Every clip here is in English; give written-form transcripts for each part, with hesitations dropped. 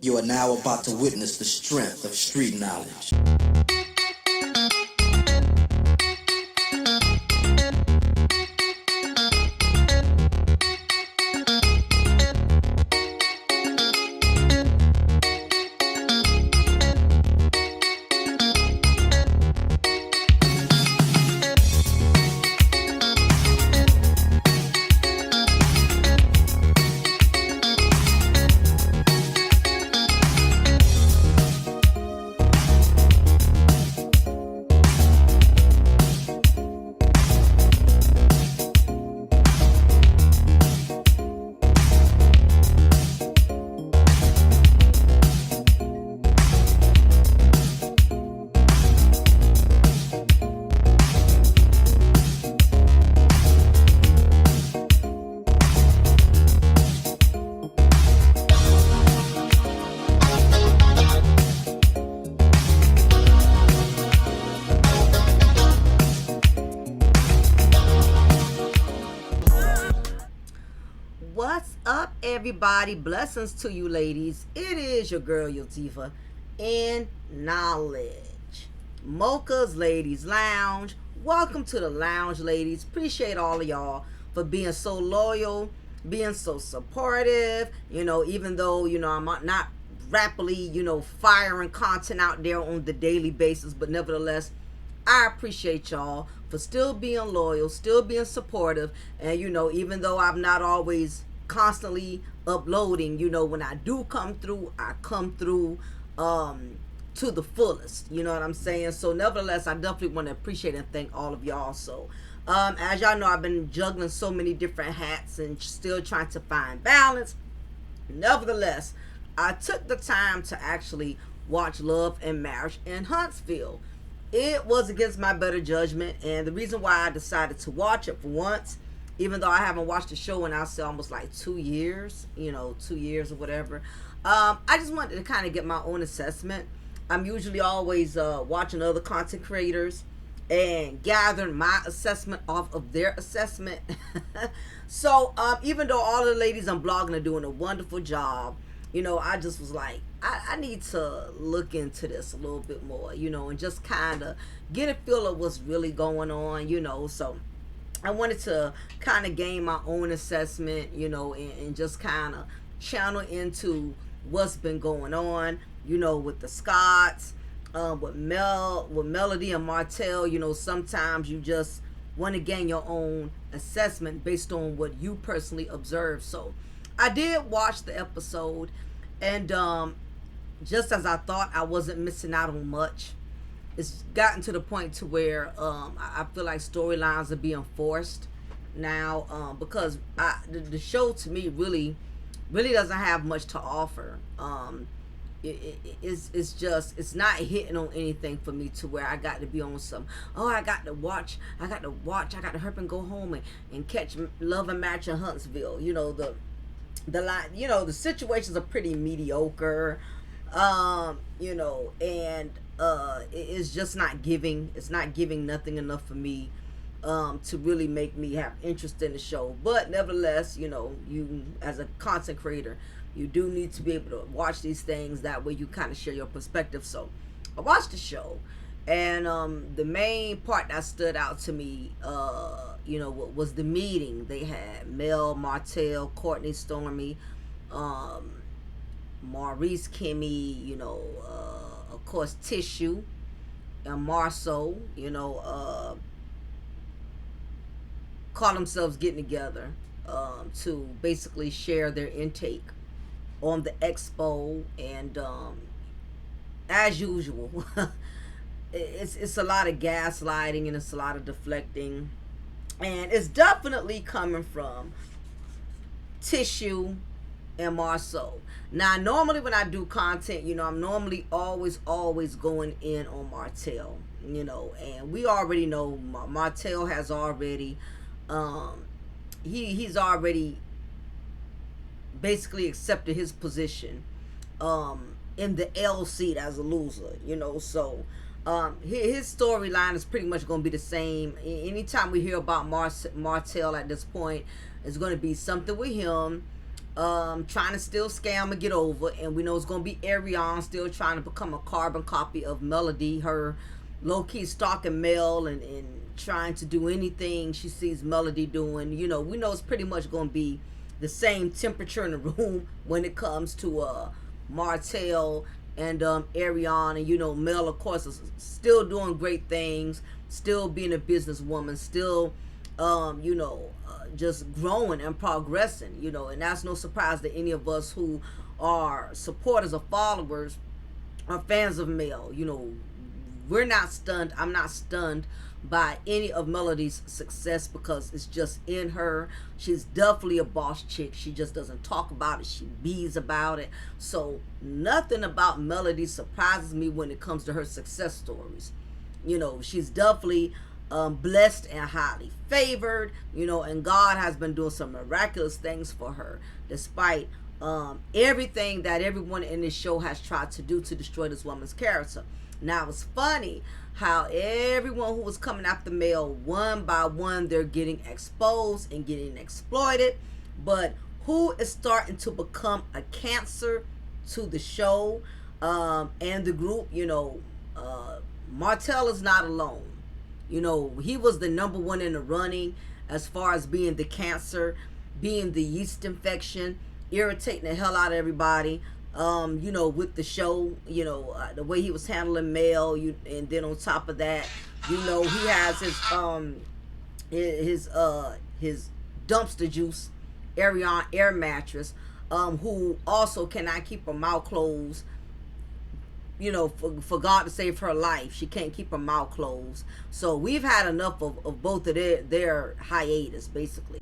You are now about to witness the strength of street knowledge. What's up, everybody? Blessings to you, ladies. It is your girl, Tisha, in knowledge. Mocha's Ladies Lounge. Welcome to the lounge, ladies. Appreciate all of y'all for being so loyal, being so supportive. Even though, I'm not rapidly, firing content out there on the daily basis, but nevertheless, I appreciate y'all for still being loyal, still being supportive, and even though I'm not always constantly uploading, when I do come through, I come through to the fullest. You know what I'm saying? So nevertheless, I definitely want to appreciate and thank all of y'all. So as y'all know, I've been juggling so many different hats and still trying to find balance. Nevertheless, I took the time to actually watch Love and Marriage in Huntsville. It was against my better judgment, and the reason why I decided to watch it for once, even though I haven't watched the show in, I'll say, almost like 2 years, 2 years or whatever, I just wanted to kind of get my own assessment. I'm usually always watching other content creators and gathering my assessment off of their assessment. So even though all the ladies I'm blogging are doing a wonderful job, I just was like, I need to look into this a little bit more, and just kind of get a feel of what's really going on, So I wanted to kind of gain my own assessment, and just kind of channel into what's been going on, with the Scots, with Melody and Martell. Sometimes you just want to gain your own assessment based on what you personally observe. So I did watch the episode, and just as I thought, I wasn't missing out on much. It's gotten to the point to where I feel like storylines are being forced now, because the show to me really doesn't have much to offer. It's not hitting on anything for me to where I got to be on some, I got to hurry and go home and catch Love and Marriage in Huntsville. The line, the situations are pretty mediocre, and it's just not giving. It's not giving nothing enough for me to really make me have interest in the show. But nevertheless, you as a content creator, you do need to be able to watch these things. That way you kind of share your perspective. So I watched the show, and the main part that stood out to me, was the meeting they had. Mel, Martell, Courtney, Stormy, Maurice, Kimmy, of course Tisha and Marsau, call themselves getting together to basically share their intake on the expo. And as usual, it's a lot of gaslighting, and it's a lot of deflecting, and it's definitely coming from Tisha and Marsau. Now, normally when I do content, I'm normally always going in on Martell, and we already know Martell has already, he's already basically accepted his position in the L seat as a loser, so his storyline is pretty much going to be the same. Anytime we hear about Martell at this point, it's going to be something with him trying to still scam and get over, and we know it's gonna be Ariane still trying to become a carbon copy of Melody, her low-key stalking Mel and trying to do anything she sees Melody doing. You know, we know it's pretty much gonna be the same temperature in the room when it comes to Martell and Ariane. And you know, Mel of course is still doing great things, still being a businesswoman, still just growing and progressing, you know, and that's no surprise to any of us who are supporters or followers or fans of Mel. You know, we're not stunned. I'm not stunned by any of Melody's success because it's just in her. She's definitely a boss chick. She just doesn't talk about it. She bees about it. So nothing about Melody surprises me when it comes to her success stories. You know, she's definitely blessed and highly favored, you know, and God has been doing some miraculous things for her despite everything that everyone in this show has tried to do to destroy this woman's character. Now, it's funny how everyone who was coming after Mel, one by one, they're getting exposed and getting exploited, but who is starting to become a cancer to the show and the group, you know, Martell is not alone. You know, he was the number one in the running as far as being the cancer, being the yeast infection, irritating the hell out of everybody. You know, with the show, you know, the way he was handling Mel, and then on top of that, you know, he has his dumpster juice, Ariane air mattress, who also cannot keep her mouth closed. You know, for God to save her life, she can't keep her mouth closed. So we've had enough of both of their hiatus, basically.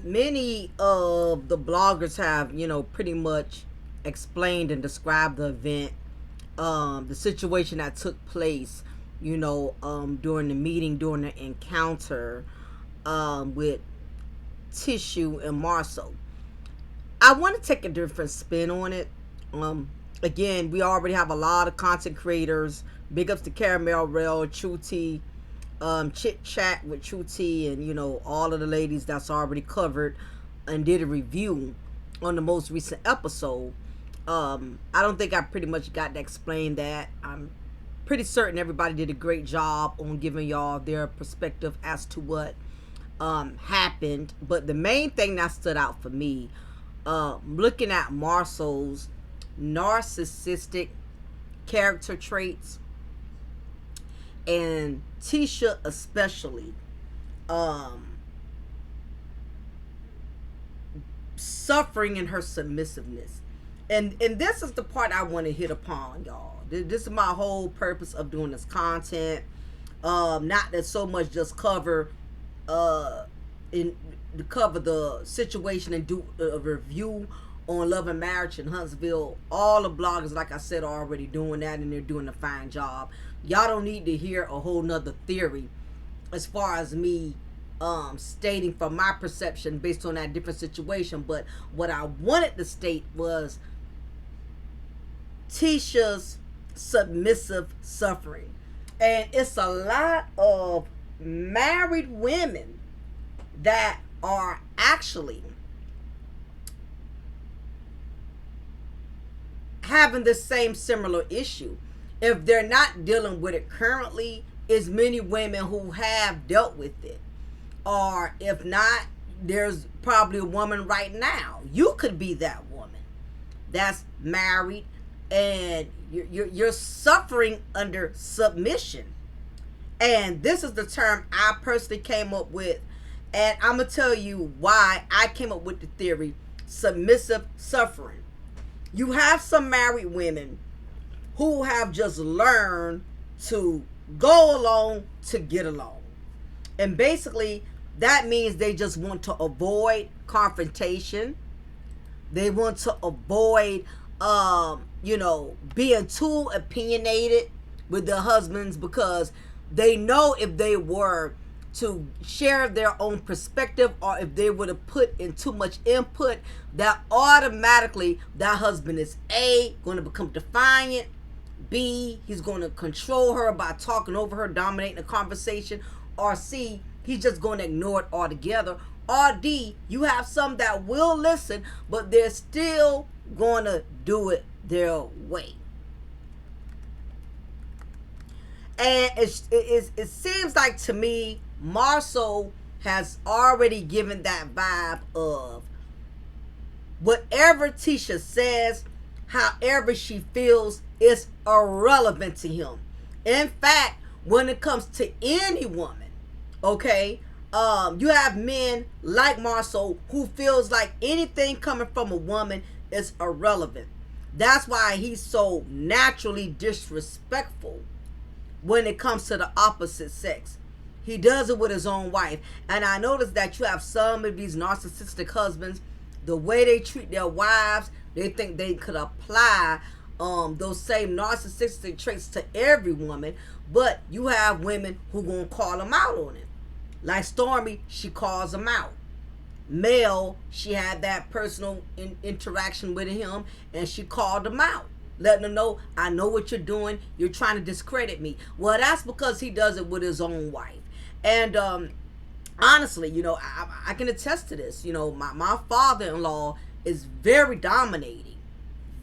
Many of the bloggers have, you know, pretty much explained and described the event, the situation that took place, you know, during the meeting, during the encounter with Tisha and Marsau. I want to take a different spin on it. Again, we already have a lot of content creators. Big ups to Caramel Rail, True T, Chit Chat with True T, and you know, all of the ladies that's already covered and did a review on the most recent episode. I don't think I pretty much got to explain that. I'm pretty certain everybody did a great job on giving y'all their perspective as to what happened. But the main thing that stood out for me, looking at Marsau's narcissistic character traits, and Tisha especially, suffering in her submissiveness. And this is the part I want to hit upon, y'all. This is my whole purpose of doing this content. Not that so much just cover the situation and do a review on Love and Marriage in Huntsville. All the bloggers, like I said, are already doing that, and they're doing a fine job. Y'all don't need to hear a whole nother theory as far as me stating from my perception based on that different situation. But what I wanted to state was Tisha's submissive suffering. And it's a lot of married women that are actually having the same similar issue. If they're not dealing with it currently, is many women who have dealt with it. Or if not, there's probably a woman right now. You could be that woman that's married and you're suffering under submission. And this is the term I personally came up with. And I'm going to tell you why I came up with the theory, submissive suffering. You have some married women who have just learned to go along to get along. And basically, that means they just want to avoid confrontation. They want to avoid, being too opinionated with their husbands, because they know if they were to share their own perspective, or if they would have put in too much input, that automatically that husband is A, going to become defiant, B, he's going to control her by talking over her, dominating the conversation, or C, he's just going to ignore it altogether, Or D, you have some that will listen, but they're still going to do it their way. And it seems like to me, Marsau has already given that vibe of whatever Tisha says, however she feels, is irrelevant to him. In fact, when it comes to any woman, okay, you have men like Marsau who feels like anything coming from a woman is irrelevant. That's why he's so naturally disrespectful when it comes to the opposite sex. He does it with his own wife. And I noticed that you have some of these narcissistic husbands, the way they treat their wives, they think they could apply those same narcissistic traits to every woman. But you have women who gonna call them out on it. Like Stormy, she calls them out. Mel, she had that personal interaction with him, and she called him out, letting him know, I know what you're doing. You're trying to discredit me. Well, that's because he does it with his own wife. And honestly, you know, I can attest to this. You know, my father-in-law is very dominating.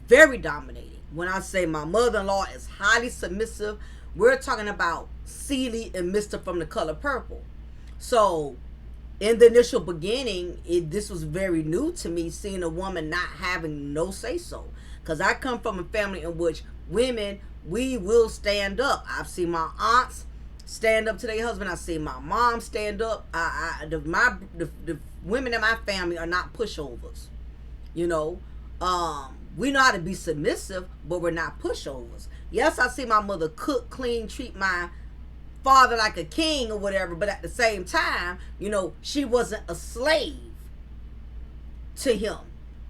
Very dominating. When I say my mother-in-law is highly submissive, we're talking about Celie and Mr. from The Color Purple. So, in the initial beginning, this was very new to me, seeing a woman not having no say-so. Because I come from a family in which women, we will stand up. I've seen my aunts stand up to their husband. I've seen my mom stand up. The women in my family are not pushovers. You know, we know how to be submissive, but we're not pushovers. Yes, I see my mother cook, clean, treat my father like a king or whatever, but at the same time, you know, she wasn't a slave to him.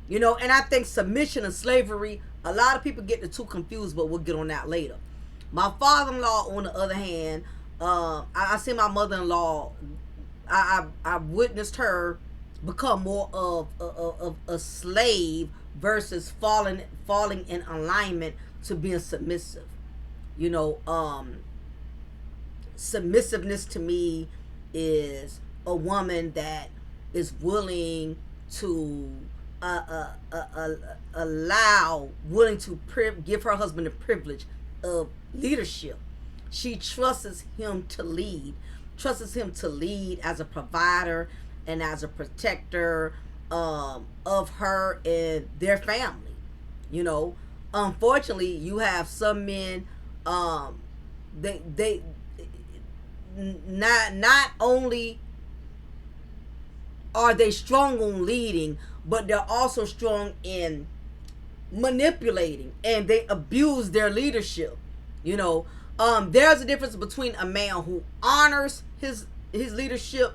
You know, and I think submission and slavery, a lot of people get the two confused, but we'll get on that later. My father-in-law, on the other hand, I see my mother-in-law, I witnessed her become more of a slave versus falling in alignment to being submissive. You know, submissiveness to me is a woman that is willing to willing to give her husband the privilege of leadership. She trusts him to lead, as a provider and as a protector of her and their family. You know, unfortunately, you have some men, they not only are they strong on leading, but they're also strong in manipulating, and they abuse their leadership. You know, there's a difference between a man who honors his leadership,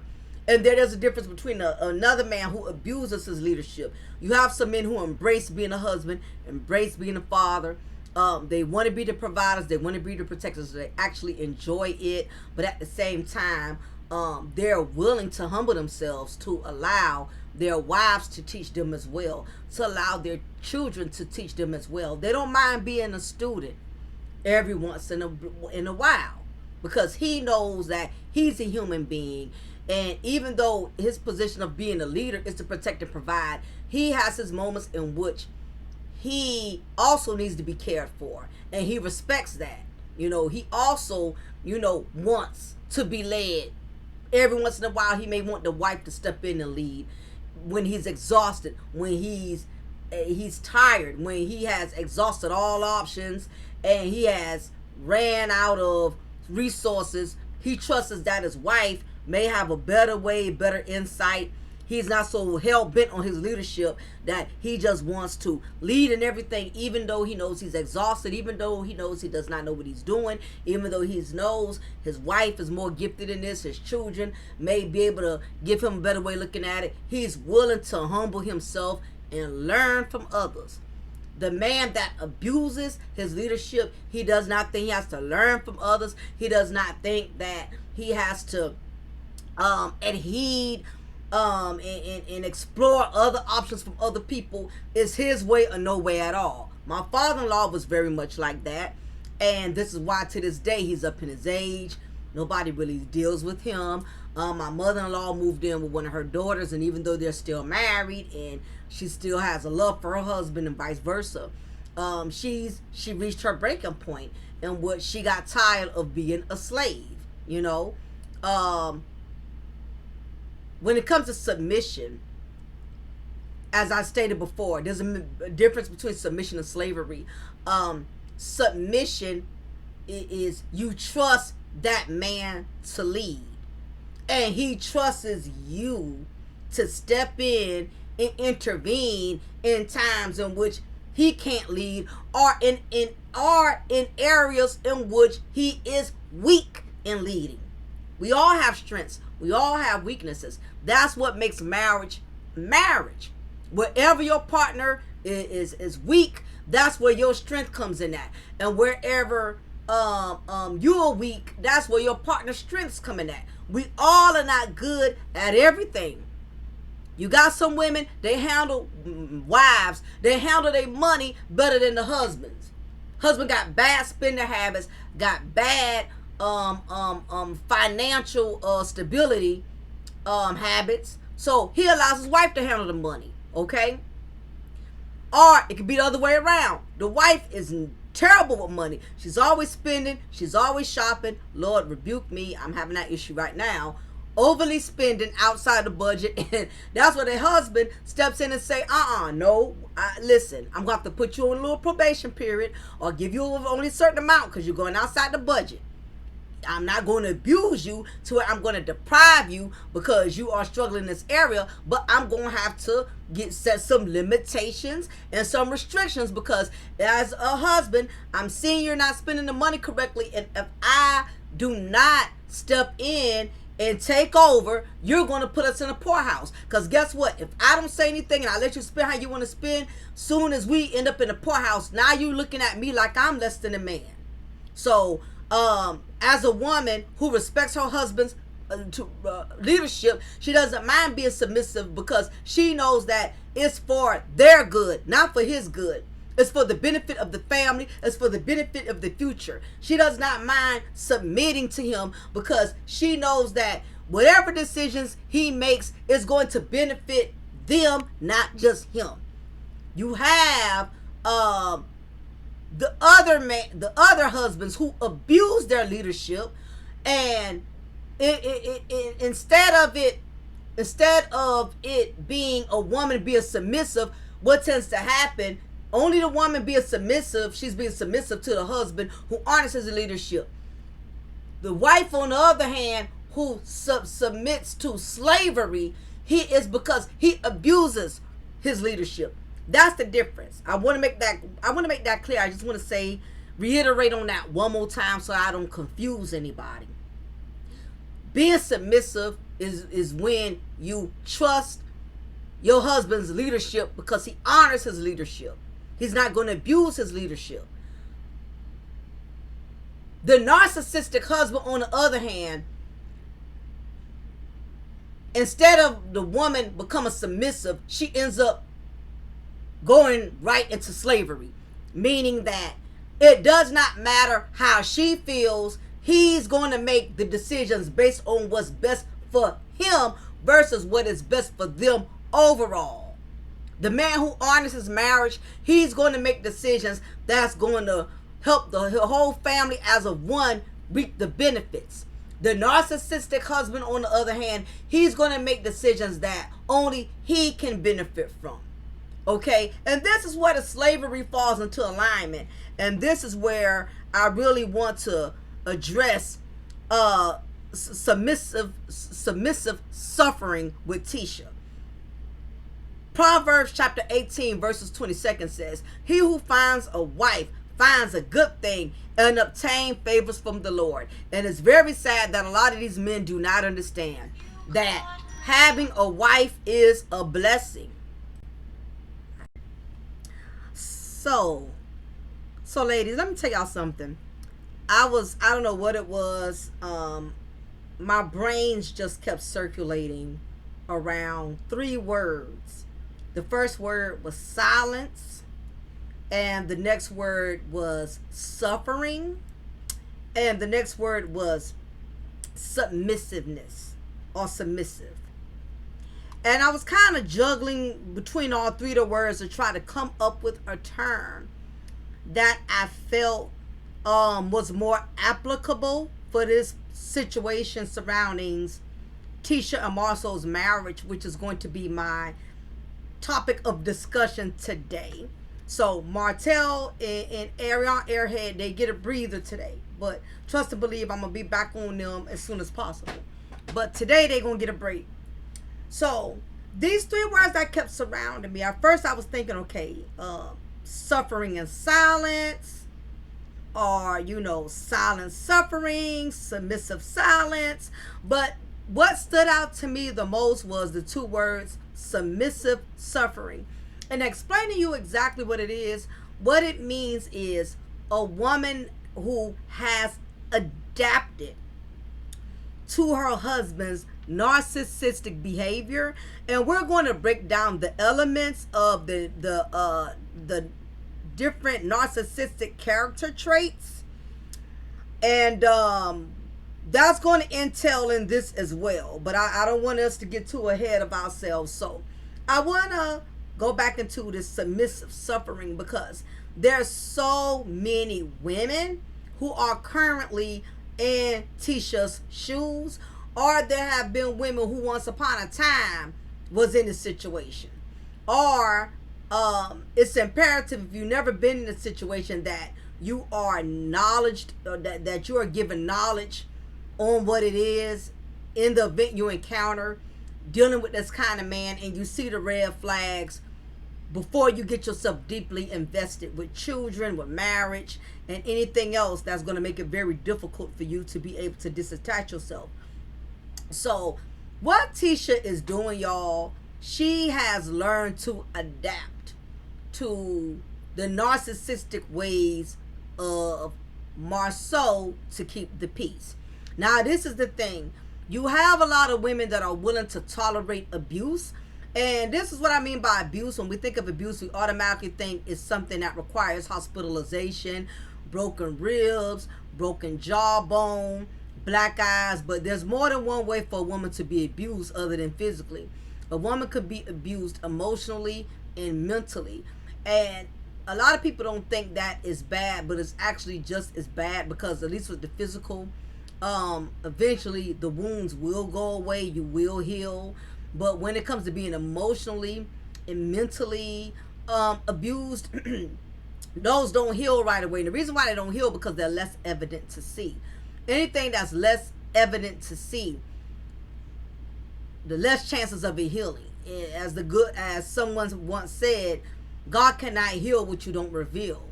and there's a difference between another man who abuses his leadership. You have some men who embrace being a husband, embrace being a father. They want to be the providers, they want to be the protectors, they actually enjoy it, but at the same time, they're willing to humble themselves to allow their wives to teach them as well, to allow their children to teach them as well. They don't mind being a student every once in a while, because he knows that he's a human being, and even though his position of being a leader is to protect and provide, he has his moments in which he also needs to be cared for, and he respects that. You know, he also, you know, wants to be led. Every once in a while, he may want the wife to step in and lead when he's exhausted, when he's tired, when he has exhausted all options and he has ran out of resources. He trusts that his wife may have a better way, better insight. He's not so hell-bent on his leadership that he just wants to lead in everything, even though he knows he's exhausted, even though he knows he does not know what he's doing, even though he knows his wife is more gifted in this, his children may be able to give him a better way of looking at it. He's willing to humble himself and learn from others. The man that abuses his leadership, he does not think he has to learn from others. He does not think that he has to adhere and explore other options from other people. Is his way or no way at all. My father-in-law was very much like that, and this is why to this day he's up in his age. Nobody really deals with him. My mother-in-law moved in with one of her daughters, and even though they're still married and she still has a love for her husband and vice versa, she reached her breaking point in what she got tired of being a slave. You know, when it comes to submission, as I stated before, there's a difference between submission and slavery. Submission is you trust that man to lead, and he trusts you to step in and intervene in times in which he can't lead, or in areas in which he is weak in leading. We all have strengths. We all have weaknesses. That's what makes marriage marriage. Wherever your partner is weak, that's where your strength comes in at. And wherever you're weak, that's where your partner's strengths come in at. We all are not good at everything. You got some women, they handle wives, they handle their money better than the husbands. Husband got bad spending habits, got bad financial stability habits, so he allows his wife to handle the money. Okay, or it could be the other way around. The wife is terrible with money. She's always spending, she's always shopping. Lord rebuke me, I'm having that issue right now. Overly spending outside the budget, and that's where the husband steps in and say, no, listen, I'm going to have to put you on a little probation period, or give you only a certain amount because you're going outside the budget. I'm not going to abuse you to where I'm going to deprive you because you are struggling in this area, but I'm going to have to set some limitations and some restrictions, because as a husband, I'm seeing you're not spending the money correctly, and if I do not step in and take over, you're going to put us in a poorhouse. Because guess what? If I don't say anything and I let you spend how you want to spend, soon as we end up in a poorhouse, now you're looking at me like I'm less than a man. So, as a woman who respects her husband's leadership, she doesn't mind being submissive, because she knows that it's for their good, not for his good. It's for the benefit of the family. It's for the benefit of the future. She does not mind submitting to him, because she knows that whatever decisions he makes is going to benefit them, not just him. You have the other husbands who abuse their leadership, and instead of it being a woman being submissive, what tends to happen? Only the woman being submissive, she's being submissive to the husband who honors his leadership. The wife, on the other hand, who submits to slavery, because he abuses his leadership. That's the difference. I want to make that clear. I just want to reiterate on that one more time so I don't confuse anybody. Being submissive is when you trust your husband's leadership because he honors his leadership. He's not going to abuse his leadership. The narcissistic husband, on the other hand, instead of the woman becoming submissive, she ends up going right into slavery. Meaning that it does not matter how she feels, he's going to make the decisions based on what's best for him versus what is best for them overall. The man who honors his marriage, he's going to make decisions that's going to help the whole family as a one reap the benefits. The narcissistic husband, on the other hand, he's going to make decisions that only he can benefit from. Okay? And this is where the slavery falls into alignment. And this is where I really want to address submissive suffering with Tisha. Proverbs chapter 18 verses 22 says, "He who finds a wife finds a good thing and obtain favors from the Lord." And it's very sad that a lot of these men do not understand that having a wife is a blessing. So ladies, let me tell y'all something. I don't know what it was. My brains just kept circulating around 3 words. The first word was silence, and the next word was suffering, and the next word was submissiveness. or submissive. And I was kind of juggling between all three of the words to try to come up with a term that I felt was more applicable for this situation surrounding Tisha and Marsau's marriage, which is going to be my topic of discussion today. So Martell and Ariana Airhead, they get a breather today, but trust and believe I'm gonna be back on them as soon as possible. But today they're gonna get a break. So these three words that kept surrounding me. At first I was thinking, okay, suffering in silence, or silent suffering, submissive silence. But what stood out to me the most was the two words submissive suffering. And explaining you exactly what it is, what it means is a woman who has adapted to her husband's narcissistic behavior. And we're going to break down the elements of the different narcissistic character traits. And that's going to entail in this as well. But I don't want us to get too ahead of ourselves. So I want to go back into this submissive suffering, because there's so many women who are currently in Tisha's shoes, or there have been women who once upon a time was in this situation. Or it's imperative, if you've never been in a situation, that you are acknowledged, or that you are given knowledge on what it is in the event you encounter dealing with this kind of man, and you see the red flags before you get yourself deeply invested with children, with marriage, and anything else that's going to make it very difficult for you to be able to disattach yourself. So what Tisha is doing, y'all, she has learned to adapt to the narcissistic ways of Marsau to keep the peace. Now, this is the thing. You have a lot of women that are willing to tolerate abuse. And this is what I mean by abuse. When we think of abuse, we automatically think it's something that requires hospitalization, broken ribs, broken jawbone, black eyes. But there's more than one way for a woman to be abused other than physically. A woman could be abused emotionally and mentally. And a lot of people don't think that is bad, but it's actually just as bad, because at least with the physical, eventually the wounds will go away, you will heal. But when it comes to being emotionally and mentally abused, those don't heal right away. And the reason why they don't heal, because they're less evident to see. Anything that's less evident to see, the less chances of it healing. As someone once said, God cannot heal what you don't reveal.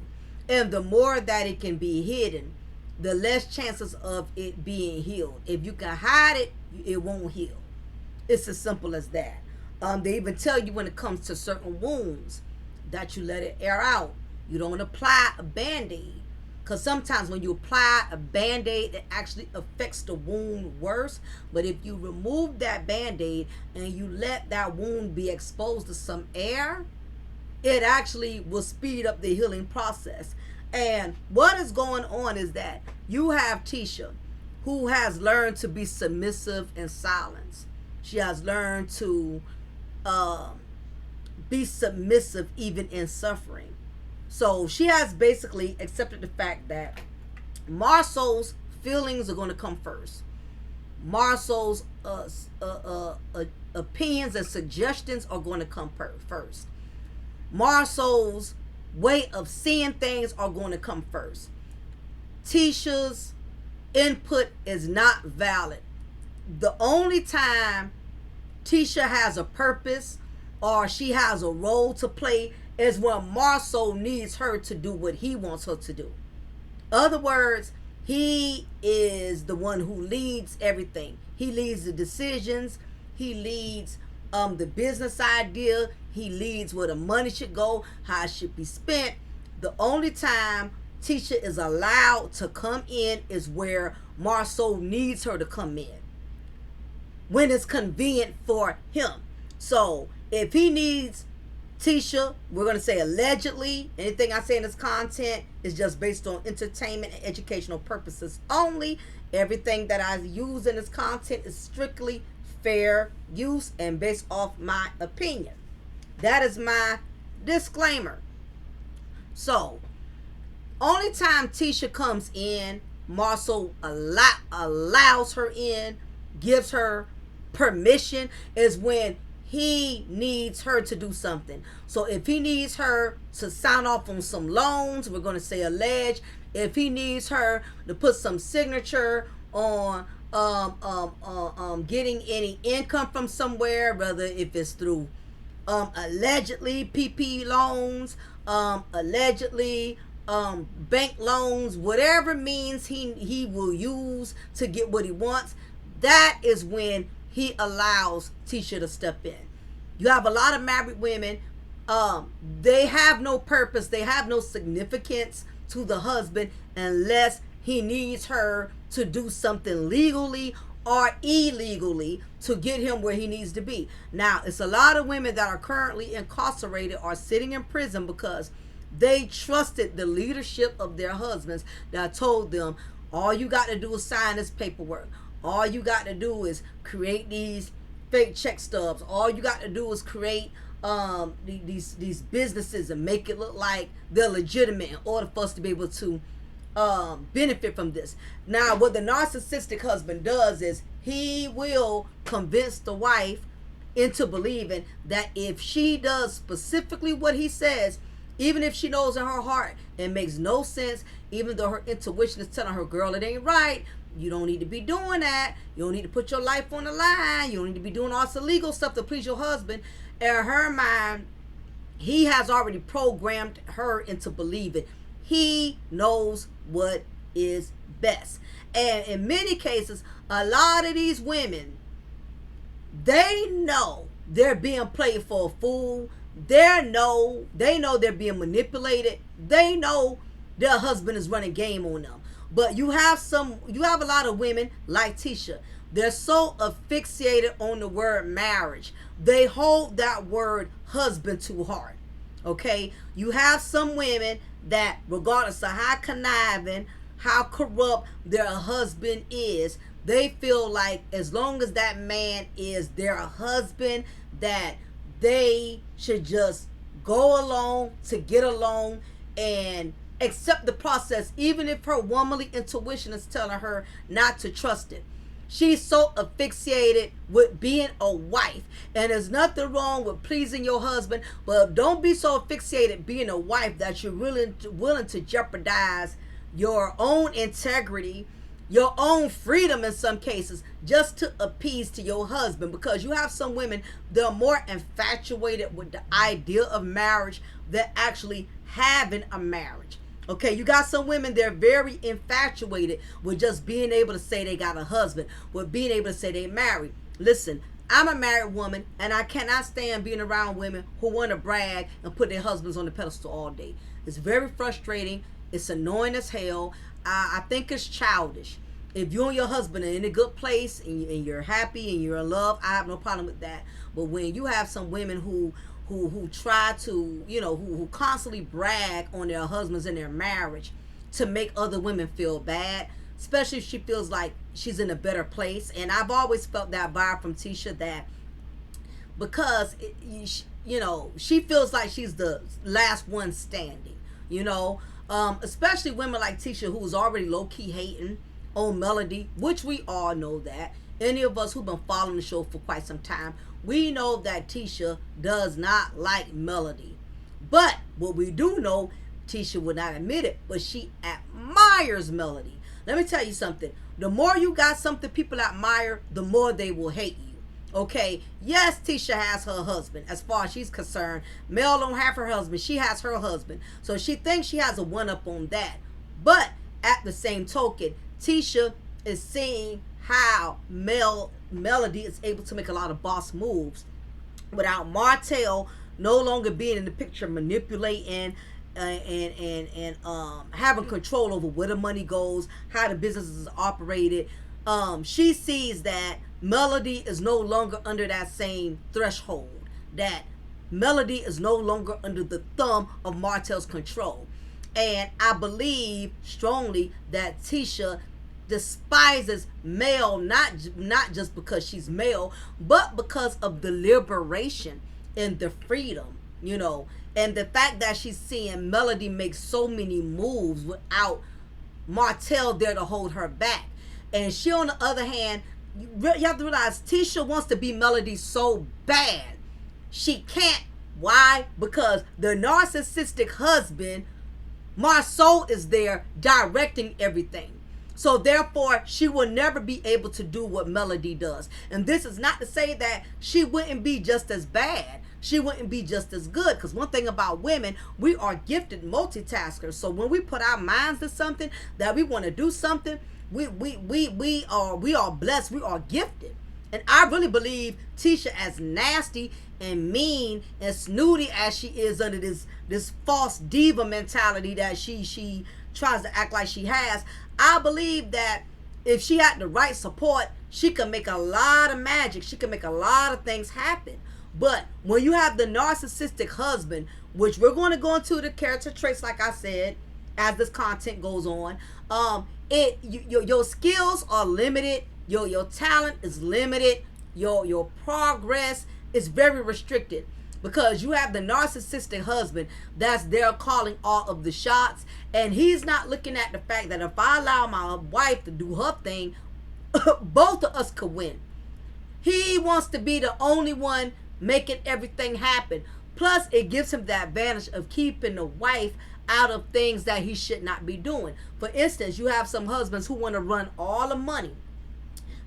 And the more that it can be hidden, the less chances of it being healed. If you can hide it, it won't heal. It's as simple as that. They even tell you when it comes to certain wounds that you let it air out. You don't apply a Band-Aid, because sometimes when you apply a Band-Aid, it actually affects the wound worse. But if you remove that Band-Aid and you let that wound be exposed to some air, it actually will speed up the healing process. And what is going on is that you have Tisha, who has learned to be submissive in silence. She has learned to be submissive even in suffering. So she has basically accepted the fact that Marsau's feelings are going to come first. Marsau's opinions and suggestions are going to come first. Marsau's way of seeing things are going to come first. Tisha's input is not valid. The only time Tisha has a purpose or she has a role to play is when Marsau needs her to do what he wants her to do. In other words, he is the one who leads everything. He leads the decisions. He leads the business idea. He leads where the money should go, how it should be spent. The only time Tisha is allowed to come in is where Marsau needs her to come in, when it's convenient for him. So if he needs Tisha, we're going to say allegedly, anything I say in this content is just based on entertainment and educational purposes only. Everything that I use in this content is strictly fair use and based off my opinion. That is my disclaimer. So, only time Tisha comes in, Marsau allows her in, gives her permission, is when he needs her to do something. So if he needs her to sign off on some loans, we're going to say alleged. If he needs her to put some signature on getting any income from somewhere, whether if it's through allegedly PP loans, allegedly bank loans, whatever means he will use to get what he wants, that is when he allows Tisha to step in. You have a lot of married women, they have no purpose, they have no significance to the husband unless he needs her to do something legally or illegally to get him where he needs to be. Now, it's a lot of women that are currently incarcerated or sitting in prison because they trusted the leadership of their husbands that told them, all you got to do is sign this paperwork. All you got to do is create these fake check stubs. All you got to do is create these businesses and make it look like they're legitimate in order for us to be able to benefit from this. Now, what the narcissistic husband does is he will convince the wife into believing that if she does specifically what he says, even if she knows in her heart it makes no sense, even though her intuition is telling her, girl, it ain't right, you don't need to be doing that, you don't need to put your life on the line, you don't need to be doing all this illegal stuff to please your husband. In her mind, he has already programmed her into believing he knows what is best. And in many cases, a lot of these women, they know they're being played for a fool. They know they're being manipulated. They know their husband is running game on them. But you have a lot of women like Tisha. They're so asphyxiated on the word marriage. They hold that word husband too hard. Okay? You have some women that, regardless of how conniving, how corrupt their husband is, they feel like as long as that man is their husband, that they should just go along to get along and accept the process, even if her womanly intuition is telling her not to trust it. She's so asphyxiated with being a wife, and there's nothing wrong with pleasing your husband, but don't be so asphyxiated being a wife that you're willing to jeopardize your own integrity, your own freedom in some cases, just to appease to your husband. Because you have some women that are more infatuated with the idea of marriage than actually having a marriage. Okay, you got some women, they're very infatuated with just being able to say they got a husband, with being able to say they married. Listen, I'm a married woman, and I cannot stand being around women who want to brag and put their husbands on the pedestal all day. It's very frustrating. It's annoying as hell. I think it's childish. If you and your husband are in a good place and you're happy and you're in love, I have no problem with that. But when you have some women who try to, who constantly brag on their husbands and their marriage to make other women feel bad, especially if she feels like she's in a better place. And I've always felt that vibe from Tisha, that because she feels like she's the last one standing, especially women like Tisha, who's already low-key hating on Melody, which we all know that. Any of us who've been following the show for quite some time, we know that Tisha does not like Melody. But what we do know, Tisha would not admit it, but she admires Melody. Let me tell you something. The more you got something people admire, the more they will hate you. Okay? Yes, Tisha has her husband. As far as she's concerned, Mel don't have her husband. She has her husband. So she thinks she has a one-up on that. But at the same token, Tisha is seeing how Melody is able to make a lot of boss moves without Martell no longer being in the picture, manipulating and having control over where the money goes, how the business is operated. She sees that Melody is no longer under that same threshold, that Melody is no longer under the thumb of Martell's control. And I believe strongly that Tisha despises male, not just because she's male, but because of the liberation and the freedom, and the fact that she's seeing Melody make so many moves without Martell there to hold her back. And she, on the other hand, you have to realize Tisha wants to be Melody so bad. She can't. Why? Because the narcissistic husband, Marsau, is there directing everything. So therefore, she will never be able to do what Melody does. And this is not to say that she wouldn't be just as bad. She wouldn't be just as good. Because one thing about women, we are gifted multitaskers. So when we put our minds to something, that we want to do something, we are blessed. We are gifted. And I really believe Tisha, as nasty and mean and snooty as she is under this false diva mentality that she tries to act like she has, I believe that if she had the right support, she could make a lot of magic. She could make a lot of things happen. But when you have the narcissistic husband, which we're going to go into the character traits, like I said, as this content goes on, your skills are limited. Your talent is limited. Your progress is very restricted, because you have the narcissistic husband that's there calling all of the shots, and he's not looking at the fact that if I allow my wife to do her thing, both of us could win. He wants to be the only one making everything happen. Plus, it gives him the advantage of keeping the wife out of things that he should not be doing. For instance, you have some husbands who want to run all the money.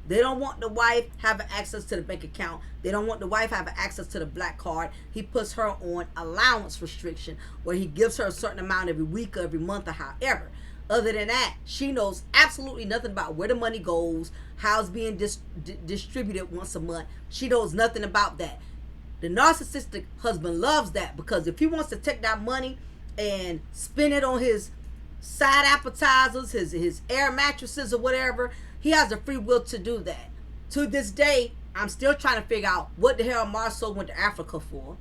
They don't want the wife having access to the bank account. They don't want the wife having access to the black card. He puts her on allowance restriction, where he gives her a certain amount every week or every month or however. Other than that, she knows absolutely nothing about where the money goes, how it's being distributed once a month. She knows nothing about that. The narcissistic husband loves that, because if he wants to take that money and spend it on his side appetizers, his air mattresses or whatever, he has the free will to do that. To this day, I'm still trying to figure out what the hell Marsau went to Africa for.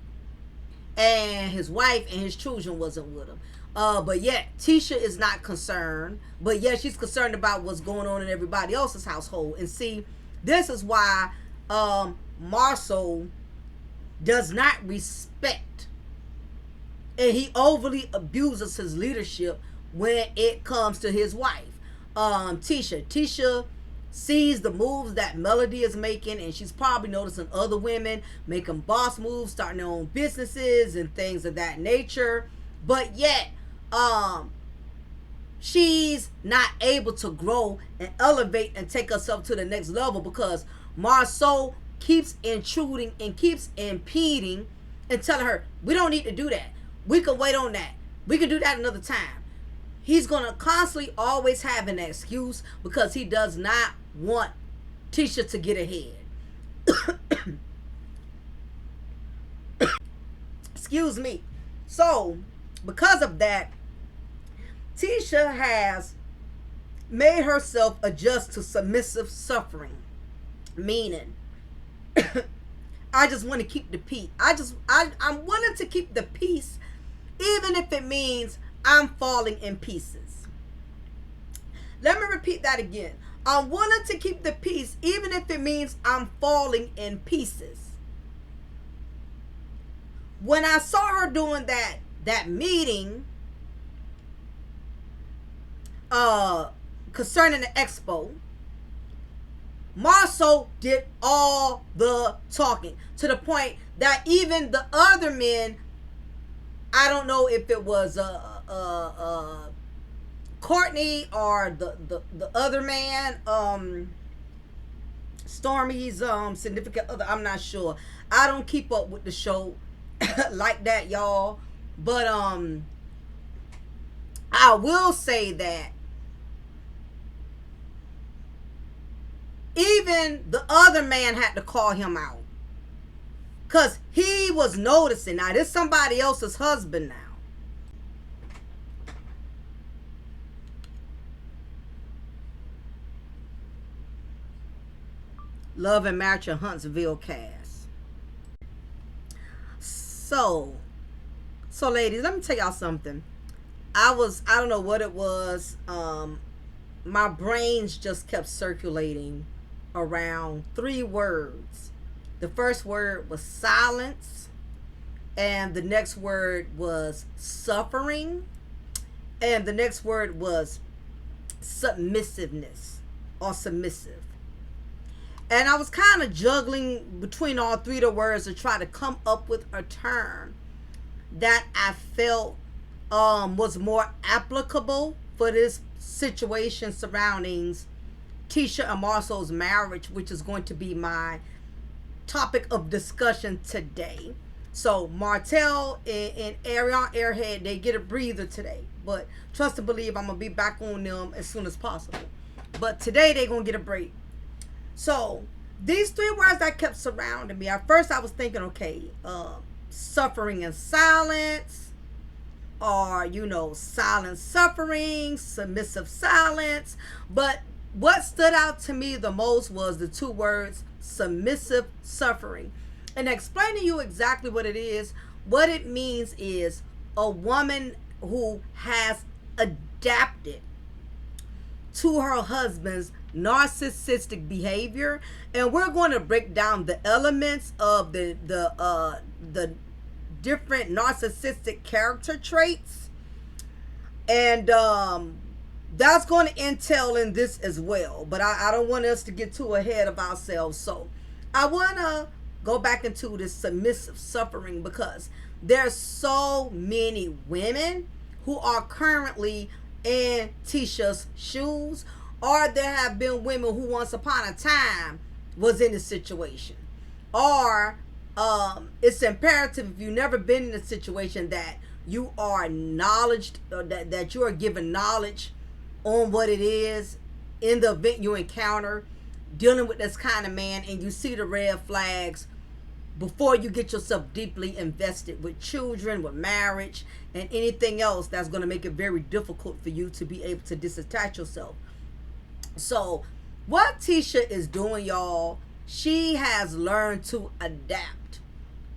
And his wife and his children wasn't with him. But yet, Tisha is not concerned. But yet, she's concerned about what's going on in everybody else's household. And see, this is why Marsau does not respect, and he overly abuses his leadership when it comes to his wife. Tisha sees the moves that Melody is making, and she's probably noticing other women making boss moves, starting their own businesses and things of that nature. But yet, she's not able to grow and elevate and take herself to the next level, because Marsau keeps intruding and keeps impeding and telling her, we don't need to do that. We can wait on that. We can do that another time. He's going to constantly always have an excuse, because he does not want Tisha to get ahead. Excuse me. So, because of that, Tisha has made herself adjust to submissive suffering. Meaning, I just want to keep the peace. I'm willing to keep the peace, even if it means I'm falling in pieces. Let me repeat that again. I'm willing to keep the peace, even if it means I'm falling in pieces. When I saw her doing that meeting concerning the expo, Marsau did all the talking, to the point that even the other men, I don't know if it was Courtney or the other man, Stormy's significant other, I'm not sure. I don't keep up with the show like that, y'all. But I will say that even the other man had to call him out, because he was noticing. Now, this is somebody else's husband now. Love and Marital Huntsville cast. So ladies, let me tell y'all something. I don't know what it was. my brains just kept circulating around three words. The first word was silence, and the next word was suffering, and the next word was submissiveness or submissive. And I was kind of juggling between all three of the words to try to come up with a term that I felt was more applicable for this situation surrounding Tisha and Marsau's marriage, which is going to be my topic of discussion today. So Martell and Ariana Airhead, they get a breather today, but trust and believe I'm gonna be back on them as soon as possible. But today they're gonna get a break. So these three words that kept surrounding me. At first I was thinking, okay, suffering and silence, or silent suffering, submissive silence. But what stood out to me the most was the two words submissive suffering. And explaining to you exactly what it is, what it means is a woman who has adapted to her husband's narcissistic behavior. And we're going to break down the elements of the different narcissistic character traits, and that's going to entail in this as well. But I don't want us to get too ahead of ourselves. So I want to go back into this submissive suffering, because there's so many women who are currently in Tisha's shoes, or there have been women who once upon a time was in this situation. Or it's imperative, if you've never been in a situation, that you are acknowledged, or that you are given knowledge on what it is in the event you encounter dealing with this kind of man, and you see the red flags before you get yourself deeply invested with children, with marriage, and anything else that's going to make it very difficult for you to be able to disattach yourself. So what Tisha is doing, y'all, she has learned to adapt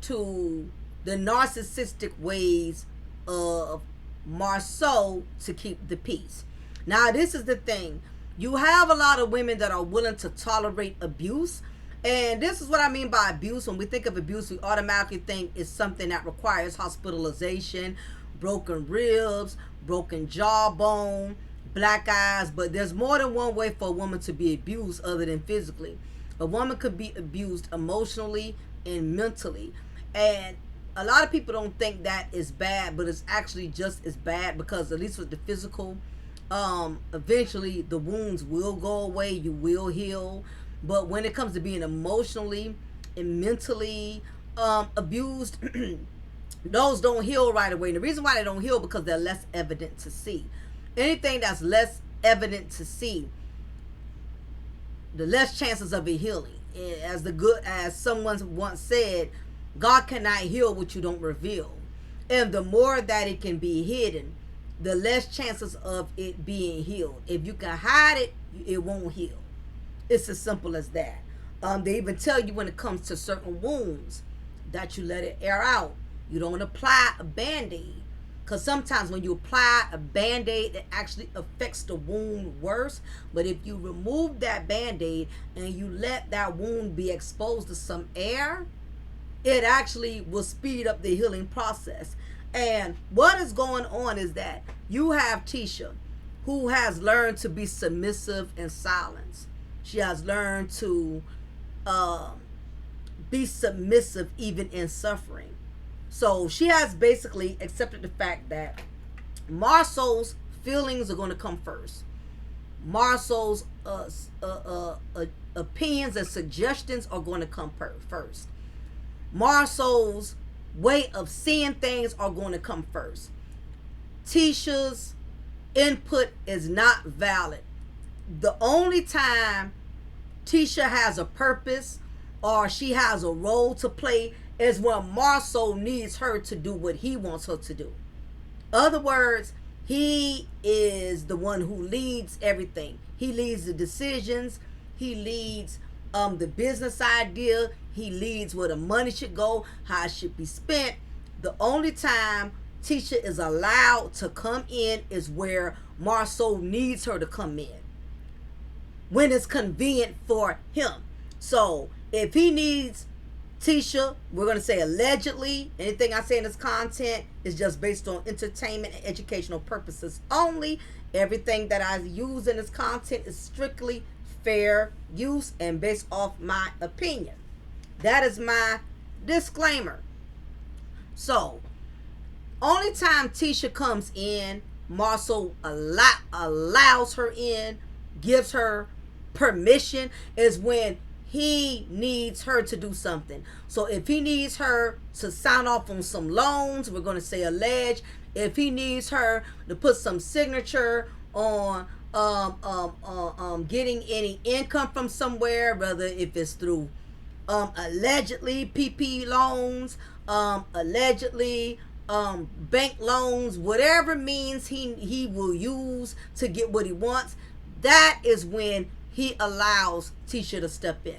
to the narcissistic ways of Marsau to keep the peace. Now, this is the thing. You have a lot of women that are willing to tolerate abuse. And this is what I mean by abuse. When we think of abuse, we automatically think it's something that requires hospitalization, broken ribs, broken jawbone, black eyes. But there's more than one way for a woman to be abused other than physically. A woman could be abused emotionally and mentally. And a lot of people don't think that is bad, but it's actually just as bad, because at least with the physical, eventually the wounds will go away, you will heal. But when it comes to being emotionally and mentally abused, those don't heal right away. And the reason why they don't heal, because they're less evident to see. Anything that's less evident to see, the less chances of it healing. As someone once said, God cannot heal what you don't reveal. And the more that it can be hidden, the less chances of it being healed. If you can hide it, it won't heal. It's as simple as that. They even tell you when it comes to certain wounds that you let it air out. You don't apply a Band-Aid, because sometimes when you apply a Band-Aid, it actually affects the wound worse. But if you remove that Band-Aid and you let that wound be exposed to some air, it actually will speed up the healing process. And what is going on is that you have Tisha, who has learned to be submissive in silence. She has learned to be submissive even in suffering. So she has basically accepted the fact that Marsau's feelings are going to come first. Marsau's opinions and suggestions are going to come first. Marsau's way of seeing things are going to come first. Tisha's input is not valid. The only time Tisha has a purpose or she has a role to play is when Marsau needs her to do what he wants her to do. Other words, he is the one who leads everything. He leads the decisions. He leads the business idea. He leads where the money should go, how it should be spent. The only time Tisha is allowed to come in is where Marsau needs her to come in. when it's convenient for him. So if he needs Tisha, we're going to say allegedly. Anything I say in this content is just based on entertainment and educational purposes only. Everything that I use in this content is strictly fair use and based off my opinion. That is my disclaimer. So, only time Tisha comes in, Marsau allows her in, gives her permission, is when he needs her to do something. So if he needs her to sign off on some loans, we're going to say allege. If he needs her to put some signature on getting any income from somewhere, whether if it's through allegedly PP loans, allegedly bank loans, whatever means he will use to get what he wants, that is when he allows Tisha to step in.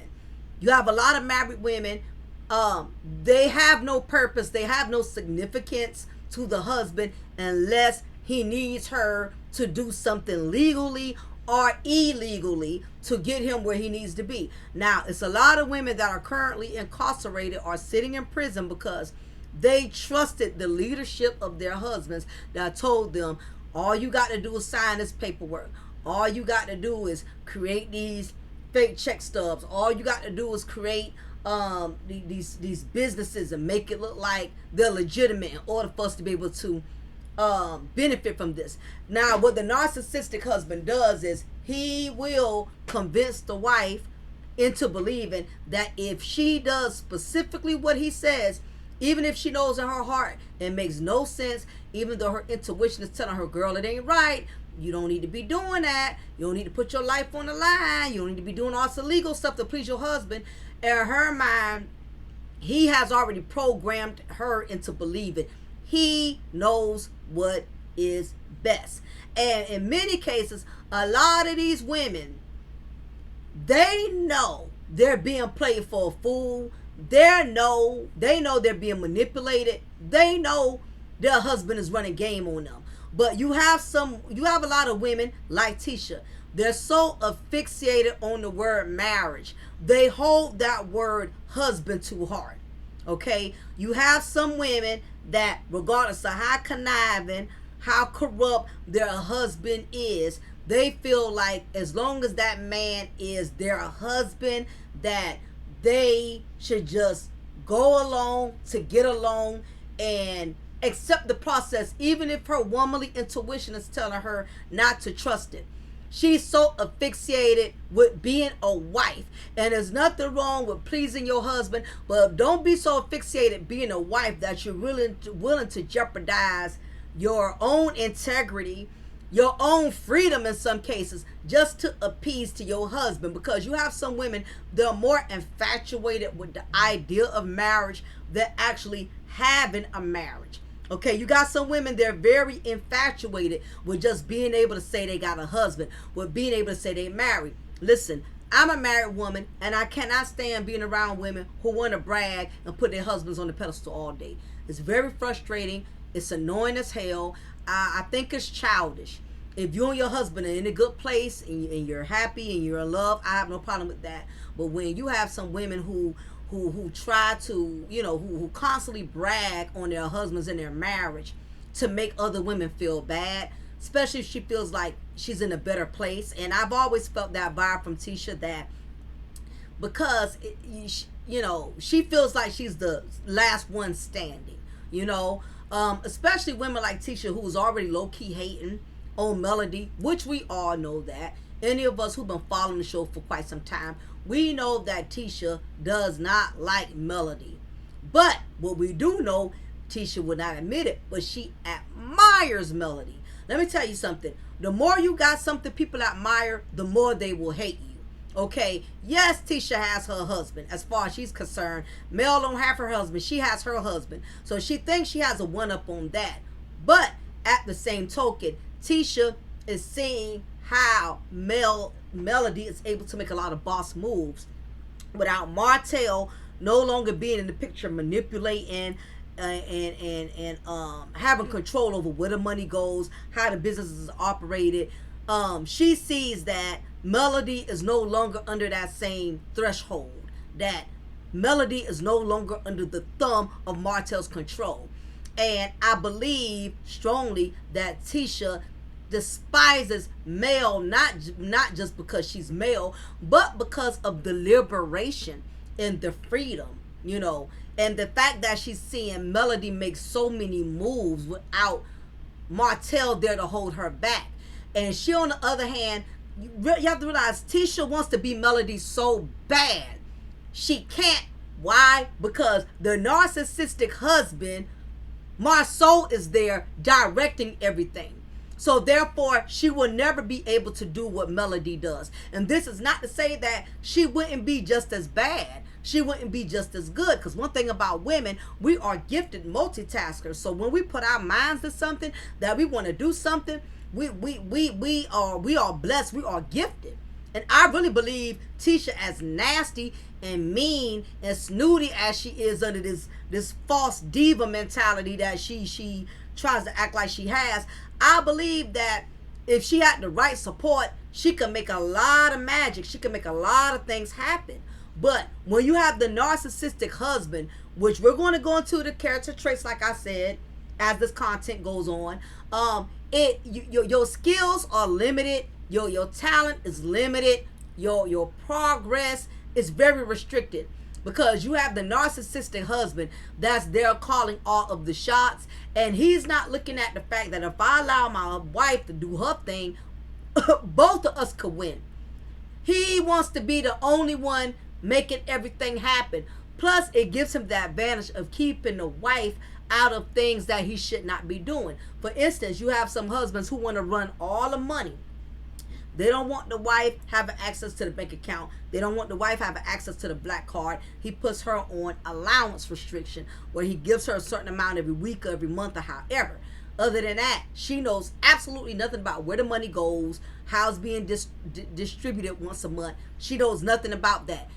You have a lot of married women, they have no purpose, they have no significance to the husband unless he needs her to do something legally or illegally to get him where he needs to be. Now, it's a lot of women that are currently incarcerated or sitting in prison because they trusted the leadership of their husbands that told them, all you got to do is sign this paperwork. All you got to do is create these fake check stubs. All you got to do is create these businesses and make it look like they're legitimate in order for us to be able to benefit from this. Now, what the narcissistic husband does is he will convince the wife into believing that if she does specifically what he says, even if she knows in her heart it makes no sense, even though her intuition is telling her, girl, it ain't right, you don't need to be doing that, you don't need to put your life on the line, you don't need to be doing all this illegal stuff to please your husband. In her mind, he has already programmed her into believing he knows what is best. And in many cases, a lot of these women, they know they're being played for a fool. They know they're being manipulated. They know their husband is running game on them. But you have a lot of women like Tisha. They're so asphyxiated on the word marriage. They hold that word husband too hard. Okay? You have some women that, regardless of how conniving, how corrupt their husband is, they feel like as long as that man is their husband, that they should just go along to get along and accept the process, even if her womanly intuition is telling her not to trust it. She's so asphyxiated with being a wife. And there's nothing wrong with pleasing your husband, but don't be so asphyxiated being a wife that you're willing to jeopardize your own integrity, your own freedom in some cases, just to appease to your husband. Because you have some women that are more infatuated with the idea of marriage than actually having a marriage. Okay, you got some women, they're very infatuated with just being able to say they got a husband, with being able to say they married. Listen, I'm a married woman, and I cannot stand being around women who want to brag and put their husbands on the pedestal all day. It's very frustrating. It's annoying as hell. I think it's childish. If you and your husband are in a good place and you're happy and you're in love, I have no problem with that. But when you have some women who try to, who constantly brag on their husbands in their marriage to make other women feel bad, especially if she feels like she's in a better place. And I've always felt that vibe from Tisha, that because, she feels like she's the last one standing, especially women like Tisha, who's already low-key hating on Melody, which we all know that. Any of us who've been following the show for quite some time, we know that Tisha does not like Melody. But what we do know, Tisha would not admit it, but she admires Melody. Let me tell you something. The more you got something people admire, the more they will hate you. Okay? Yes, Tisha has her husband. As far as she's concerned, Mel don't have her husband. She has her husband. So she thinks she has a one-up on that. But at the same token, Tisha is seeing how Melody is able to make a lot of boss moves without Martell no longer being in the picture, manipulating and having control over where the money goes, how the business is operated. She sees that Melody is no longer under that same threshold. That Melody is no longer under the thumb of Martel's control. And I believe strongly that Tisha despises male, not just because she's male, but because of the liberation and the freedom, and the fact that she's seeing Melody make so many moves without Martel there to hold her back. And she, on the other hand, you have to realize Tisha wants to be Melody so bad. She can't. Why? Because the narcissistic husband, Marsau, is there directing everything. So therefore, she will never be able to do what Melody does. And this is not to say that she wouldn't be just as bad. She wouldn't be just as good. Because one thing about women, we are gifted multitaskers. So when we put our minds to something, that we want to do something, we are blessed. We are gifted. And I really believe Tisha, as nasty and mean and snooty as she is under this false diva mentality that she tries to act like she has, I believe that if she had the right support, she can make a lot of magic. She can make a lot of things happen. But when you have the narcissistic husband, which we're going to go into the character traits, like I said, as this content goes on, your skills are limited. Your talent is limited. Your progress is very restricted, because you have the narcissistic husband that's there calling all of the shots, and he's not looking at the fact that if I allow my wife to do her thing, both of us could win. He wants to be the only one making everything happen. Plus, it gives him the advantage of keeping the wife out of things that he should not be doing. For instance, you have some husbands who want to run all the money. They don't want the wife having access to the bank account. They don't want the wife having access to the black card. He puts her on allowance restriction, where he gives her a certain amount every week or every month or however. Other than that, she knows absolutely nothing about where the money goes, how it's being distributed once a month. She knows nothing about that.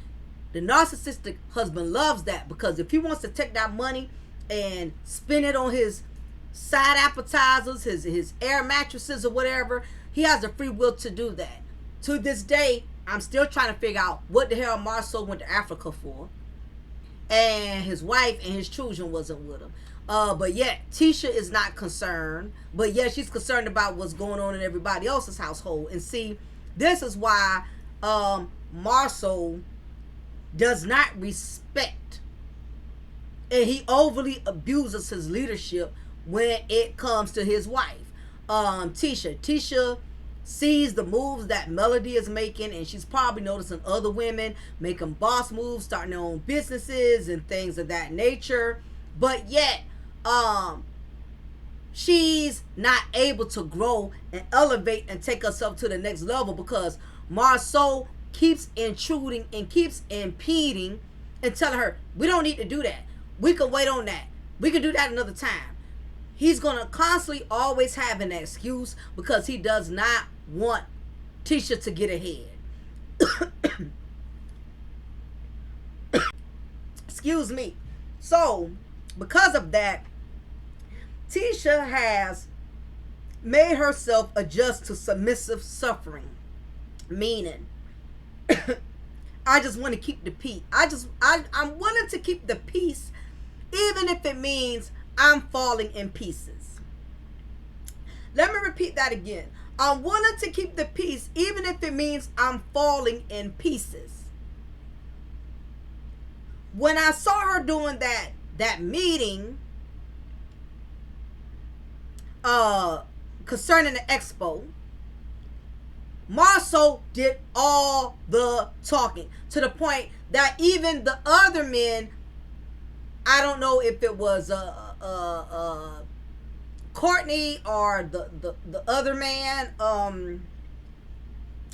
The narcissistic husband loves that, because if he wants to take that money and spend it on his side appetizers, his air mattresses or whatever, he has the free will to do that. To this day, I'm still trying to figure out what the hell Marsau went to Africa for. And his wife and his children wasn't with him. But yet, Tisha is not concerned. But yet, she's concerned about what's going on in everybody else's household. And see, this is why Marsau does not respect, and he overly abuses his leadership when it comes to his wife. Tisha sees the moves that Melody is making, and she's probably noticing other women making boss moves, starting their own businesses and things of that nature. But yet, she's not able to grow and elevate and take herself to the next level, because Marsau keeps intruding and keeps impeding and telling her, we don't need to do that. We can wait on that. We can do that another time. He's going to constantly always have an excuse, because he does not want Tisha to get ahead. Excuse me. So, because of that, Tisha has made herself adjust to submissive suffering. Meaning, I just want to keep the peace. I'm willing to keep the peace, even if it means I'm falling in pieces. Let me repeat that again. I'm willing to keep the peace, even if it means I'm falling in pieces. When I saw her doing that meeting concerning the expo, Marsau did all the talking, to the point that even the other men, I don't know if it was Courtney or the other man,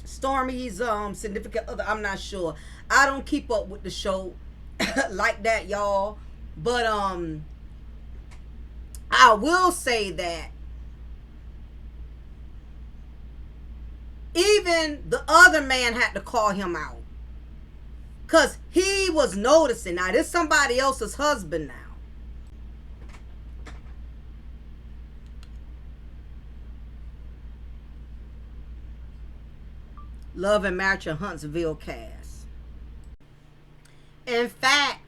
Stormy's significant other, I'm not sure. I don't keep up with the show like that, y'all. But I will say that even the other man had to call him out, because he was noticing. Now, this is somebody else's husband now. Love and Marriage Huntsville cast. In fact,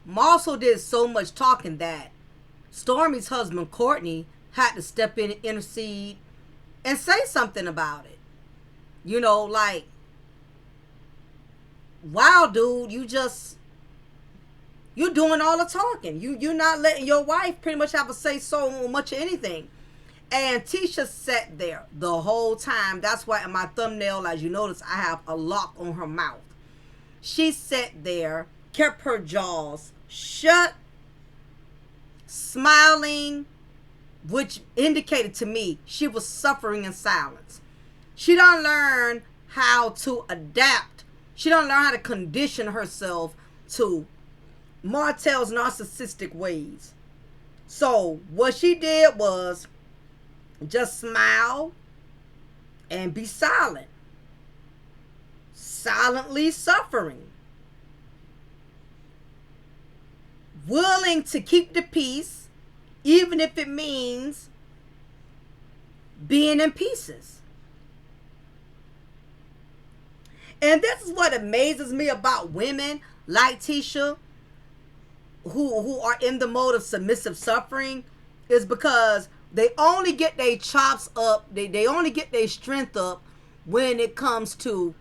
Marsau did so much talking that Stormy's husband Courtney had to step in and intercede and say something about it. You know, like, wow, dude, you're doing all the talking. You're not letting your wife pretty much have a say so on much of anything. And Tisha sat there the whole time. That's why in my thumbnail, as you notice, I have a lock on her mouth. She sat there, kept her jaws shut, smiling, which indicated to me she was suffering in silence. She don't learn how to adapt. She don't learn how to condition herself to Martel's narcissistic ways. So what she did was just smile and be silent. Silently suffering. Willing to keep the peace, even if it means being in pieces. And this is what amazes me about women like Tisha, who are in the mode of submissive suffering, is because they only get their chops up, they only get their strength up when it comes to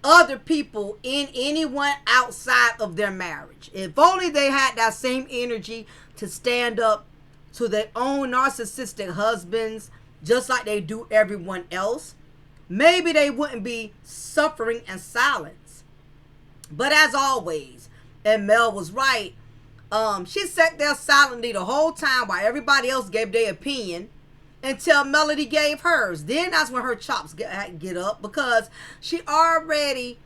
other people in anyone outside of their marriage. If only they had that same energy to stand up to their own narcissistic husbands, just like they do everyone else, maybe they wouldn't be suffering in silence. But as always, and Mel was right, she sat there silently the whole time while everybody else gave their opinion until Melody gave hers. Then that's when her chops get up, because she already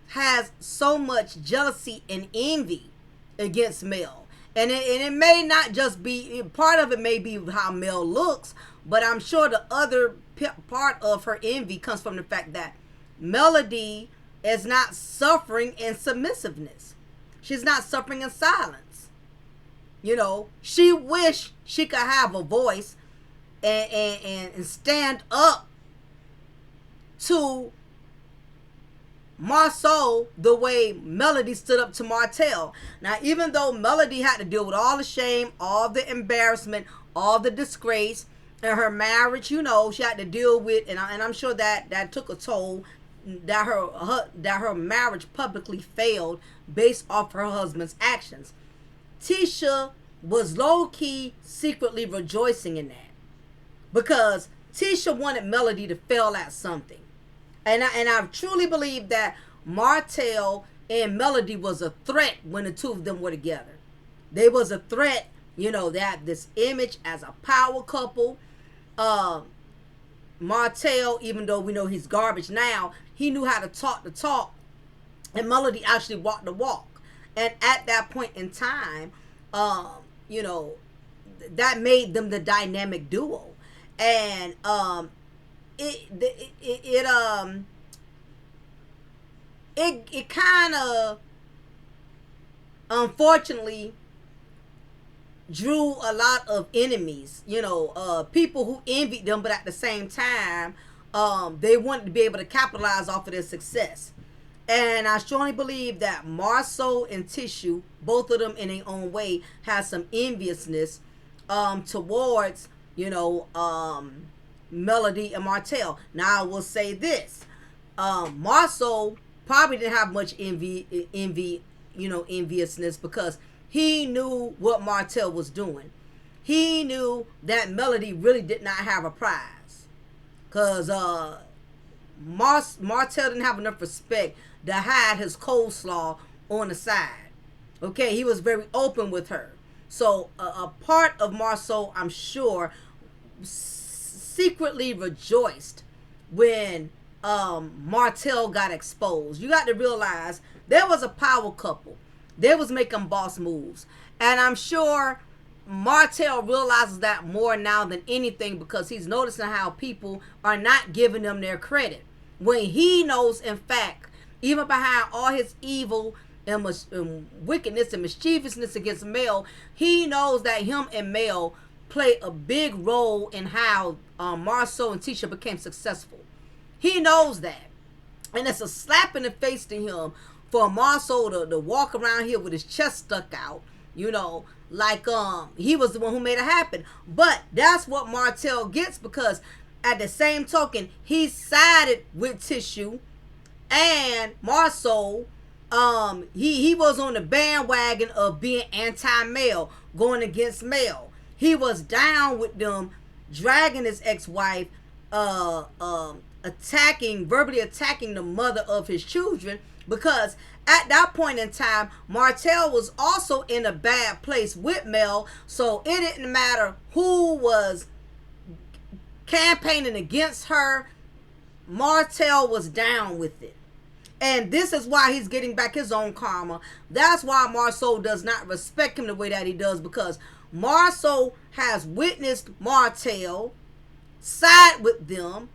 has so much jealousy and envy against Mel. And it may not just be, part of it may be how Mel looks, but I'm sure the other part of her envy comes from the fact that Melody is not suffering in submissiveness. She's not suffering in silence. You know, she wished she could have a voice and stand up to Marsau the way Melody stood up to Martel. Now, even though Melody had to deal with all the shame, all the embarrassment, all the disgrace, and her marriage, you know, she had to deal with, and I'm sure that took a toll, that her marriage publicly failed based off her husband's actions. Tisha was low-key secretly rejoicing in that, because Tisha wanted Melody to fail at something. And I truly believe that Martel and Melody was a threat when the two of them were together. They was a threat, you know, that this image as a power couple. Martel, even though we know he's garbage now, he knew how to talk the talk, and Melody actually walked the walk. And at that point in time, you know, that made them the dynamic duo. And it kind of unfortunately drew a lot of enemies, you know, people who envied them, but at the same time, they wanted to be able to capitalize off of their success. And I strongly believe that Marsau and Tisha, both of them in their own way, have some enviousness towards, you know, Melody and Martel. Now, I will say this. Marsau probably didn't have much enviousness, because he knew what Martel was doing. He knew that Melody really did not have a prize, because Martel didn't have enough respect to hide his coleslaw on the side. Okay, he was very open with her. So a part of Marsau, I'm sure, secretly rejoiced when Martel got exposed. You got to realize there was a power couple. They was making boss moves. And I'm sure Martel realizes that more now than anything, because he's noticing how people are not giving them their credit, when he knows, in fact, even behind all his evil and wickedness and mischievousness against Mel, he knows that him and Mel play a big role in how Marsau and Tisha became successful. He knows that. And it's a slap in the face to him for Marsau to walk around here with his chest stuck out, you know, like he was the one who made it happen. But that's what Martell gets, because at the same token, he sided with Tisha and Marsau. He was on the bandwagon of being anti-male, going against male. He was down with them dragging his ex-wife, verbally attacking the mother of his children, because at that point in time, Martell was also in a bad place with Mel, so it didn't matter who was campaigning against her, Martell was down with it. And this is why he's getting back his own karma. That's why Marsau does not respect him the way that he does, because Marsau has witnessed Martell side with them,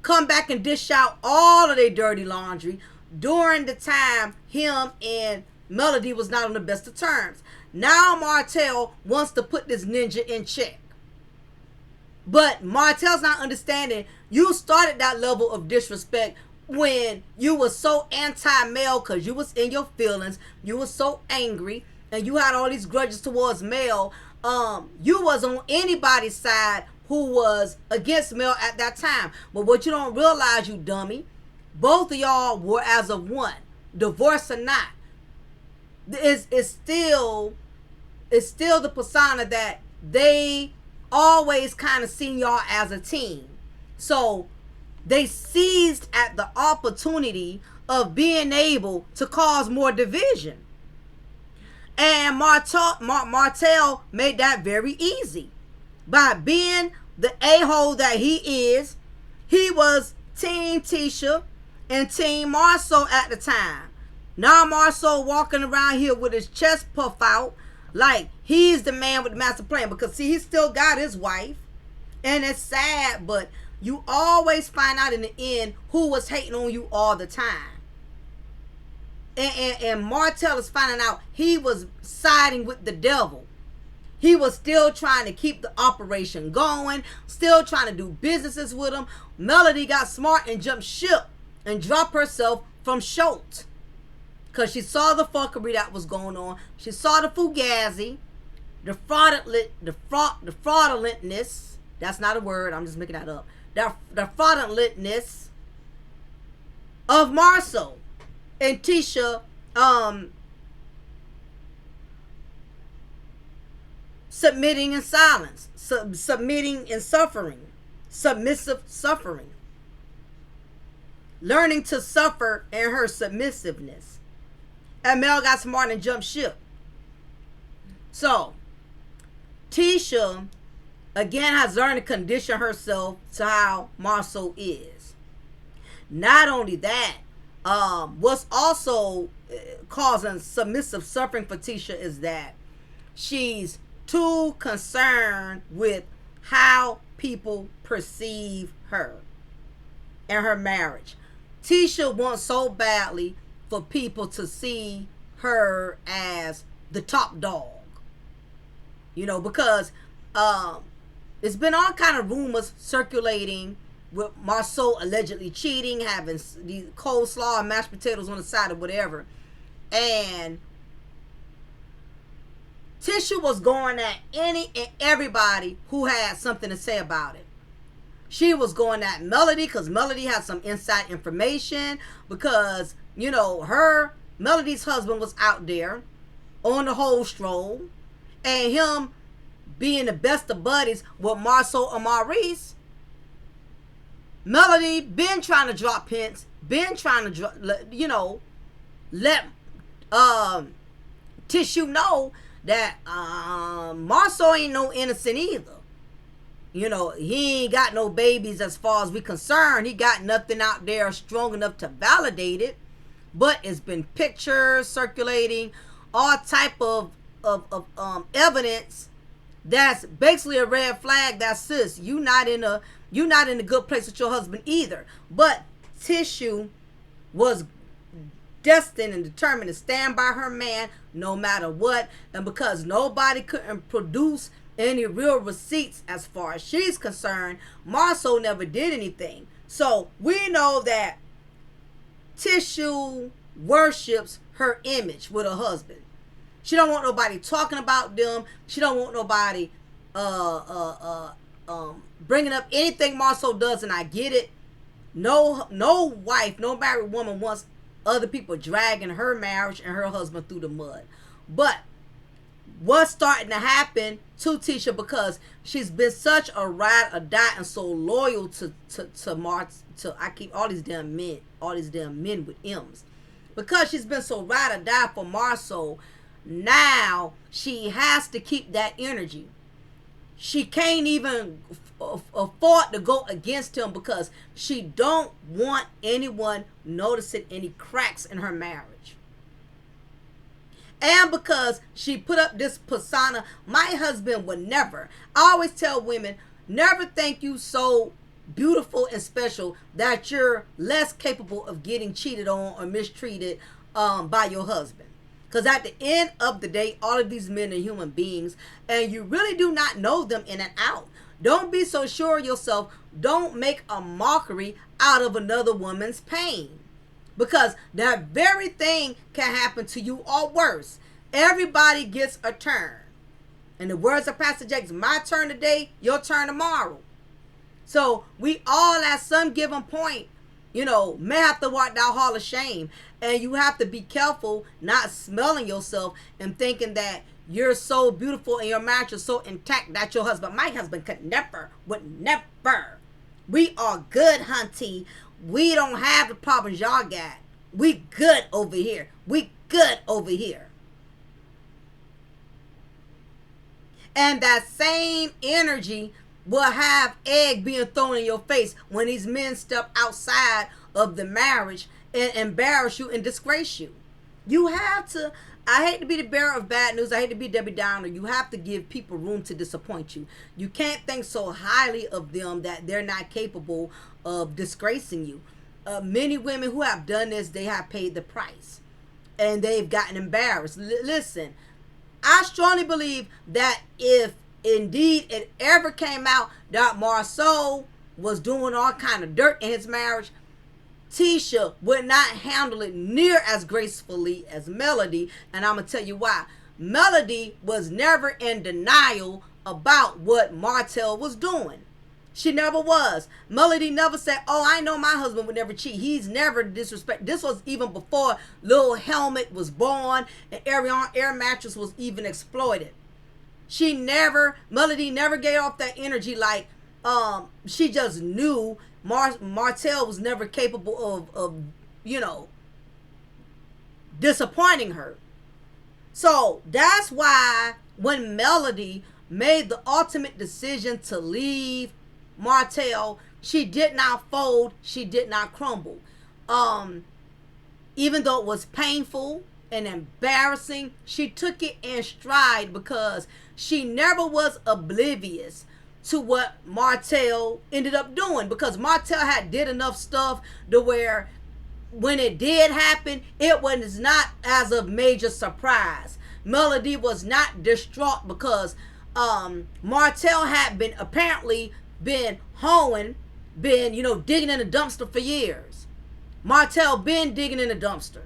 come back and dish out all of their dirty laundry during the time him and Melody was not on the best of terms. Now Martell wants to put this ninja in check. But Martell's not understanding, you started that level of disrespect when you were so anti-male because you was in your feelings, you was so angry, and you had all these grudges towards Mel. You was on anybody's side who was against Mel at that time. But what you don't realize, you dummy, both of y'all were as of one, divorce or not. It's still the persona that they always kind of seen y'all as a team. So they seized at the opportunity of being able to cause more division. And Martell made that very easy. By being the a-hole that he is, he was Team Tisha and Team Marsau at the time. Now Marsau walking around here with his chest puffed out like he's the man with the master plan, because see, he still got his wife. And it's sad, but you always find out in the end who was hating on you all the time. And Martell is finding out he was siding with the devil. He was still trying to keep the operation going, still trying to do businesses with him. Melody got smart and jumped ship and dropped herself from Schultz, because she saw the fuckery that was going on. She saw the fugazi, the fraudulentness. That's not a word, I'm just making that up. The fraudulentness of Marsau. And Tisha submitting in silence, submitting in suffering, submissive suffering, learning to suffer in her submissiveness. And Mel got smart and jumped ship. So Tisha again has learned to condition herself to how Marsau is. Not only that, what's also causing submissive suffering for Tisha is that she's too concerned with how people perceive her and her marriage. Tisha wants so badly for people to see her as the top dog, you know, because it's been all kind of rumors circulating with Marsau allegedly cheating, having these coleslaw and mashed potatoes on the side or whatever. And Tisha was going at any and everybody who had something to say about it. She was going at Melody because Melody had some inside information, because, you know, Melody's husband was out there on the whole stroll, and him being the best of buddies with Marsau and Maurice. Melody been trying to drop hints, been trying to let Tisha know that Marsau ain't no innocent either. You know, he ain't got no babies as far as we concerned. He got nothing out there strong enough to validate it. But it's been pictures circulating, all type of evidence that's basically a red flag that says you're not in a good place with your husband either. But Tisha was destined and determined to stand by her man no matter what. And because nobody couldn't produce any real receipts as far as she's concerned, Marsau never did anything. So we know that Tisha worships her image with her husband. She don't want nobody talking about them. She don't want nobody bringing up anything Marsau does, and I get it. No wife, no married woman wants other people dragging her marriage and her husband through the mud. But what's starting to happen to Tisha, because she's been such a ride or die and so loyal to I keep all these damn men with M's, because she's been so ride or die for Marsau. Now she has to keep that energy. She can't even afford to go against him, because she don't want anyone noticing any cracks in her marriage. And because she put up this persona, my husband would never. I always tell women, never think you so beautiful and special that you're less capable of getting cheated on or mistreated by your husband. Because at the end of the day, all of these men are human beings, and you really do not know them in and out. Don't be so sure of yourself. Don't make a mockery out of another woman's pain, because that very thing can happen to you, or worse. Everybody gets a turn. In the words of Pastor Jakes, my turn today, your turn tomorrow. So we all at some given point, may have to walk down hall of shame. And you have to be careful not smelling yourself and thinking that you're so beautiful and your marriage is so intact that your husband, my husband would never. We are good, hunty. We don't have the problems y'all got. We good over here. And that same energy will have egg being thrown in your face when these men step outside of the marriage and embarrass you and disgrace you. You have to, I hate to be the bearer of bad news, I hate to be Debbie Downer, you have to give people room to disappoint you. You can't think so highly of them that they're not capable of disgracing you. Many women who have done this, they have paid the price and they've gotten embarrassed. Listen, I strongly believe that if indeed it ever came out that Marsau was doing all kind of dirt in his marriage, Tisha would not handle it near as gracefully as Melody, and I'm going to tell you why. Melody was never in denial about what Martell was doing. She never was. Melody never said, oh, I know my husband would never cheat. He's never disrespect. This was even before Lil Helmet was born and Air Mattress was even exploited. Melody never gave off that energy like she just knew Martell was never capable of disappointing her. So that's why when Melody made the ultimate decision to leave Martell, she did not fold, she did not crumble. Even though it was painful and embarrassing, she took it in stride, because she never was oblivious to what Martell ended up doing, because Martell had did enough stuff to where when it did happen, it was not as a major surprise. Melody was not distraught because Martell had apparently been hoeing, digging in a dumpster for years. Martell been digging in the dumpster,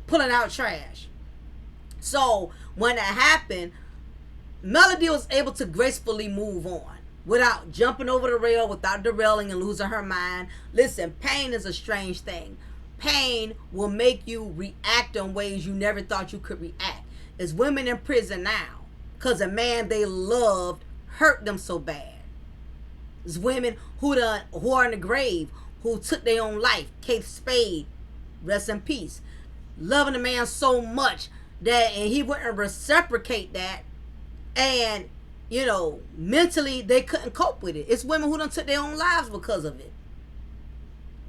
pulling out trash. So when it happened, Melody was able to gracefully move on without jumping over the rail, without derailing and losing her mind. Listen, pain is a strange thing. Pain will make you react in ways you never thought you could react. There's women in prison now because a man they loved hurt them so bad. There's women who are in the grave, who took their own life. Kate Spade, rest in peace. Loving a man so much that, and he wouldn't reciprocate that, and mentally they couldn't cope with it. It's women who done took their own lives because of it.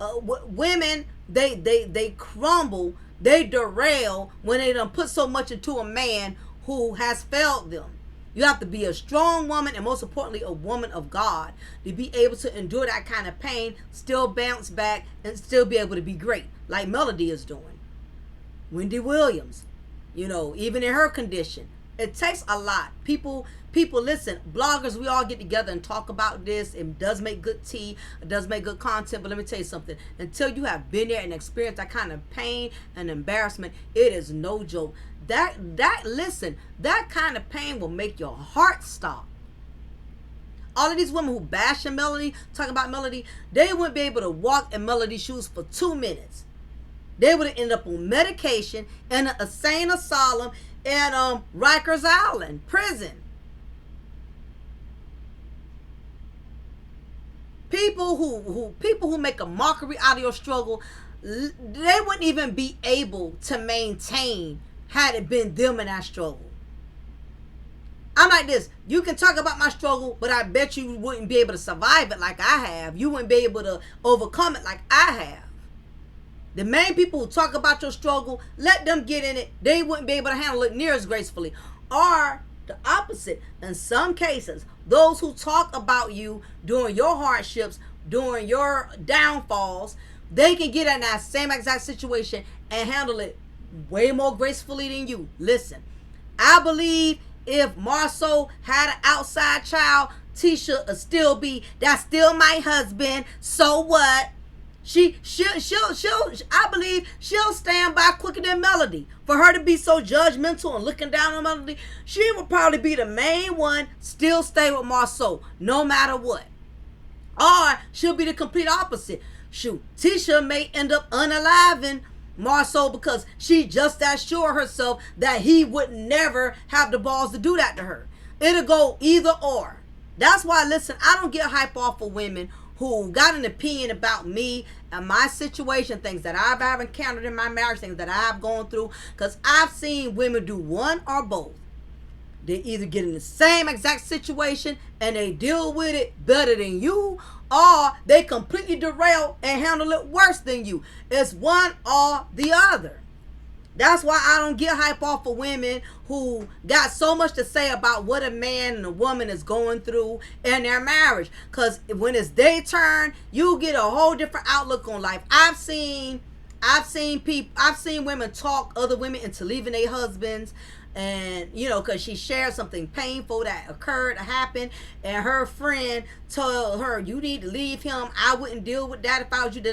Women, they crumble, they derail when they done put so much into a man who has failed them. You have to be a strong woman, and most importantly, a woman of God, to be able to endure that kind of pain, still bounce back, and still be able to be great, like Melody is doing. Wendy Williams, even in her condition, It takes a lot. People, listen, bloggers, we all get together and talk about this. It does make good tea. It does make good content. But let me tell you something. Until you have been there and experienced that kind of pain and embarrassment, it is no joke. Listen, that kind of pain will make your heart stop. All of these women who bash Melody, talking about Melody, they wouldn't be able to walk in Melody's shoes for 2 minutes. They would have ended up on medication in an insane asylum in Rikers Island prison. People who make a mockery out of your struggle, they wouldn't even be able to maintain had it been them in that struggle. I'm like this. You can talk about my struggle, but I bet you wouldn't be able to survive it like I have. You wouldn't be able to overcome it like I have. The main people who talk about your struggle, let them get in it. They wouldn't be able to handle it near as gracefully. Or the opposite. In some cases, those who talk about you during your hardships, during your downfalls, they can get in that same exact situation and handle it way more gracefully than you. Listen, I believe if Marsau had an outside child, Tisha would still be, that's still my husband, so what? She'll I believe she'll stand by quicker than Melody. For her to be so judgmental and looking down on Melody, she would probably be the main one, still stay with Marsau, no matter what. Or she'll be the complete opposite. Shoot, Tisha may end up unaliving Marsau because she just that sure herself that he would never have the balls to do that to her. It'll go either or. That's why, listen, I don't get hype off of women who got an opinion about me and my situation, things that I've encountered in my marriage, things that I've gone through, because I've seen women do one or both. They either get in the same exact situation and they deal with it better than you, or they completely derail and handle it worse than you. It's one or the other. That's why I don't get hype off of women who got so much to say about what a man and a woman is going through in their marriage. Because when it's their turn, you get a whole different outlook on life. I've seen women talk other women into leaving their husbands. And, you know, because she shared something painful that happened, and her friend told her, you need to leave him. I wouldn't deal with that if I was you,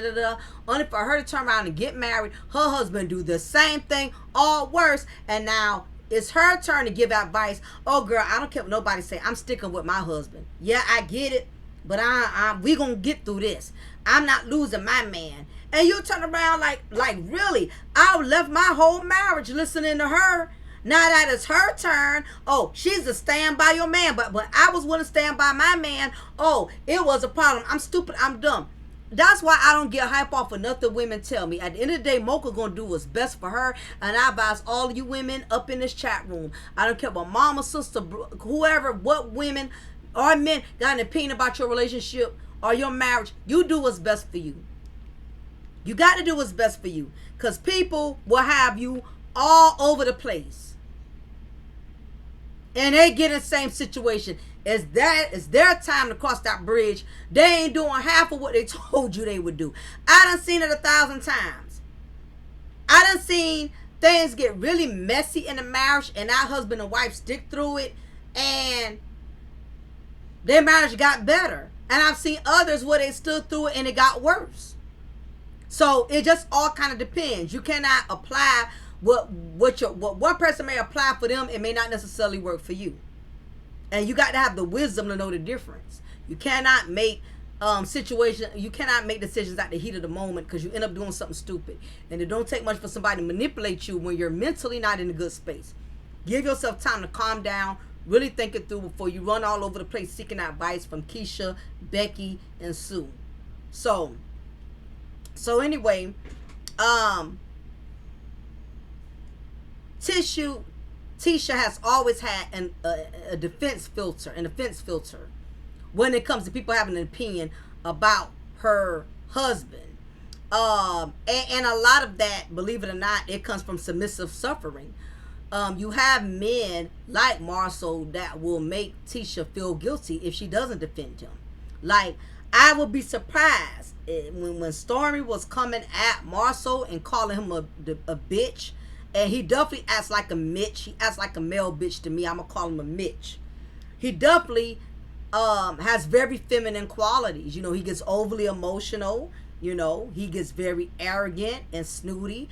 Only for her to turn around and get married, her husband do the same thing, or worse, and now it's her turn to give advice. Oh, girl, I don't care what nobody say. I'm sticking with my husband. Yeah, I get it, but we gonna get through this. I'm not losing my man. And you turn around like really? I left my whole marriage listening to her. Now that it's her turn, oh, she's a stand by your man. But when I was willing to stand by my man, oh, it was a problem. I'm stupid. I'm dumb. That's why I don't get hype off of nothing women tell me. At the end of the day, Mocha gonna do what's best for her. And I advise all of you women up in this chat room. I don't care what mama, sister, whoever, what women or men got an opinion about your relationship or your marriage. You do what's best for you. You got to do what's best for you. Because people will have you all over the place. And they get in the same situation. It's their time to cross that bridge. They ain't doing half of what they told you they would do. I done seen it 1,000 times. I done seen things get really messy in the marriage, and that husband and wife stick through it, and their marriage got better. And I've seen others where they stood through it and it got worse. So it just all kind of depends. You cannot apply what one person may apply for them, it may not necessarily work for you. And you got to have the wisdom to know the difference. You cannot make you cannot make decisions at the heat of the moment, because you end up doing something stupid. And it don't take much for somebody to manipulate you when you're mentally not in a good space. Give yourself time to calm down, really think it through before you run all over the place seeking advice from Keisha, Becky, and Sue. So anyway, Tisha has always had a defense filter, when it comes to people having an opinion about her husband. And a lot of that, believe it or not, it comes from submissive suffering. You have men like Marsau that will make Tisha feel guilty if she doesn't defend him. Like, I would be surprised when Stormy was coming at Marsau and calling him a bitch And he definitely acts like a Mitch. He acts like a male bitch to me. I'm going to call him a Mitch. He definitely has very feminine qualities. You know, he gets overly emotional. You know, he gets very arrogant and snooty.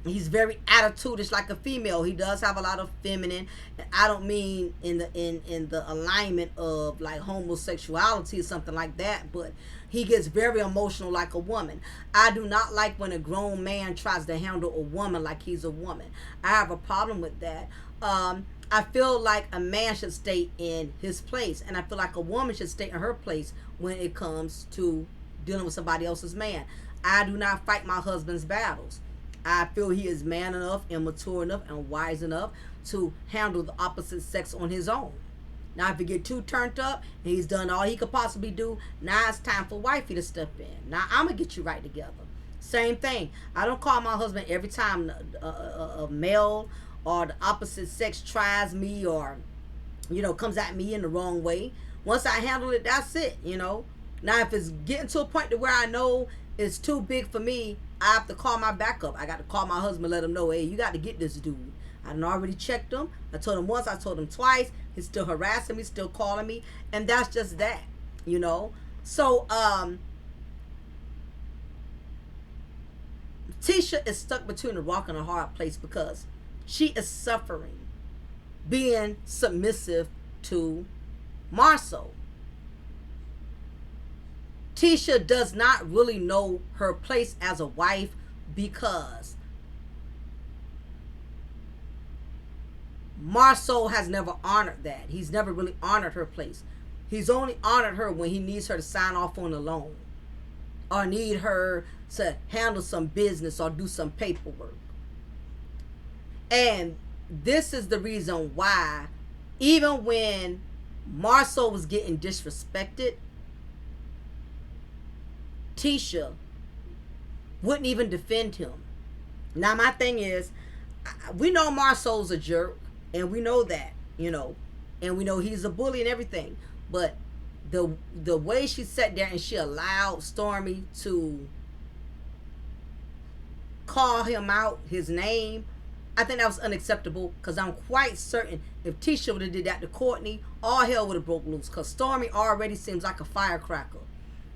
He's very attitudish like a female. He does have a lot of feminine. I don't mean in the alignment of like homosexuality or something like that, but he gets very emotional like a woman. I do not like when a grown man tries to handle a woman like he's a woman. I have a problem with that. I feel like a man should stay in his place, and I feel like a woman should stay in her place when it comes to dealing with somebody else's man. I do not fight my husband's battles. I feel he is man enough and mature enough and wise enough to handle the opposite sex on his own. Now, if he get too turned up and he's done all he could possibly do, now it's time for wifey to step in. Now, I'm going to get you right together. Same thing. I don't call my husband every time a male or the opposite sex tries me or, you know, comes at me in the wrong way. Once I handle it, that's it, you know. Now, if it's getting to a point to where I know it's too big for me, I have to call my backup. I got to call my husband, let him know, hey, you got to get this dude. I done already checked him. I told him once, I told him twice. He's still harassing me, still calling me. And that's just that, you know. So, Tisha is stuck between a rock and a hard place because she is suffering being submissive to Marsau. Tisha does not really know her place as a wife because Marsau has never honored that. He's never really honored her place. He's only honored her when he needs her to sign off on a loan or need her to handle some business or do some paperwork. And this is the reason why, even when Marsau was getting disrespected, Tisha wouldn't even defend him. Now, my thing is, we know Marsau's a jerk, and we know that, you know, and we know he's a bully and everything. But the way she sat there and she allowed Stormy to call him out, his name, I think that was unacceptable, because I'm quite certain if Tisha would have did that to Courtney, all hell would have broke loose, because Stormy already seems like a firecracker.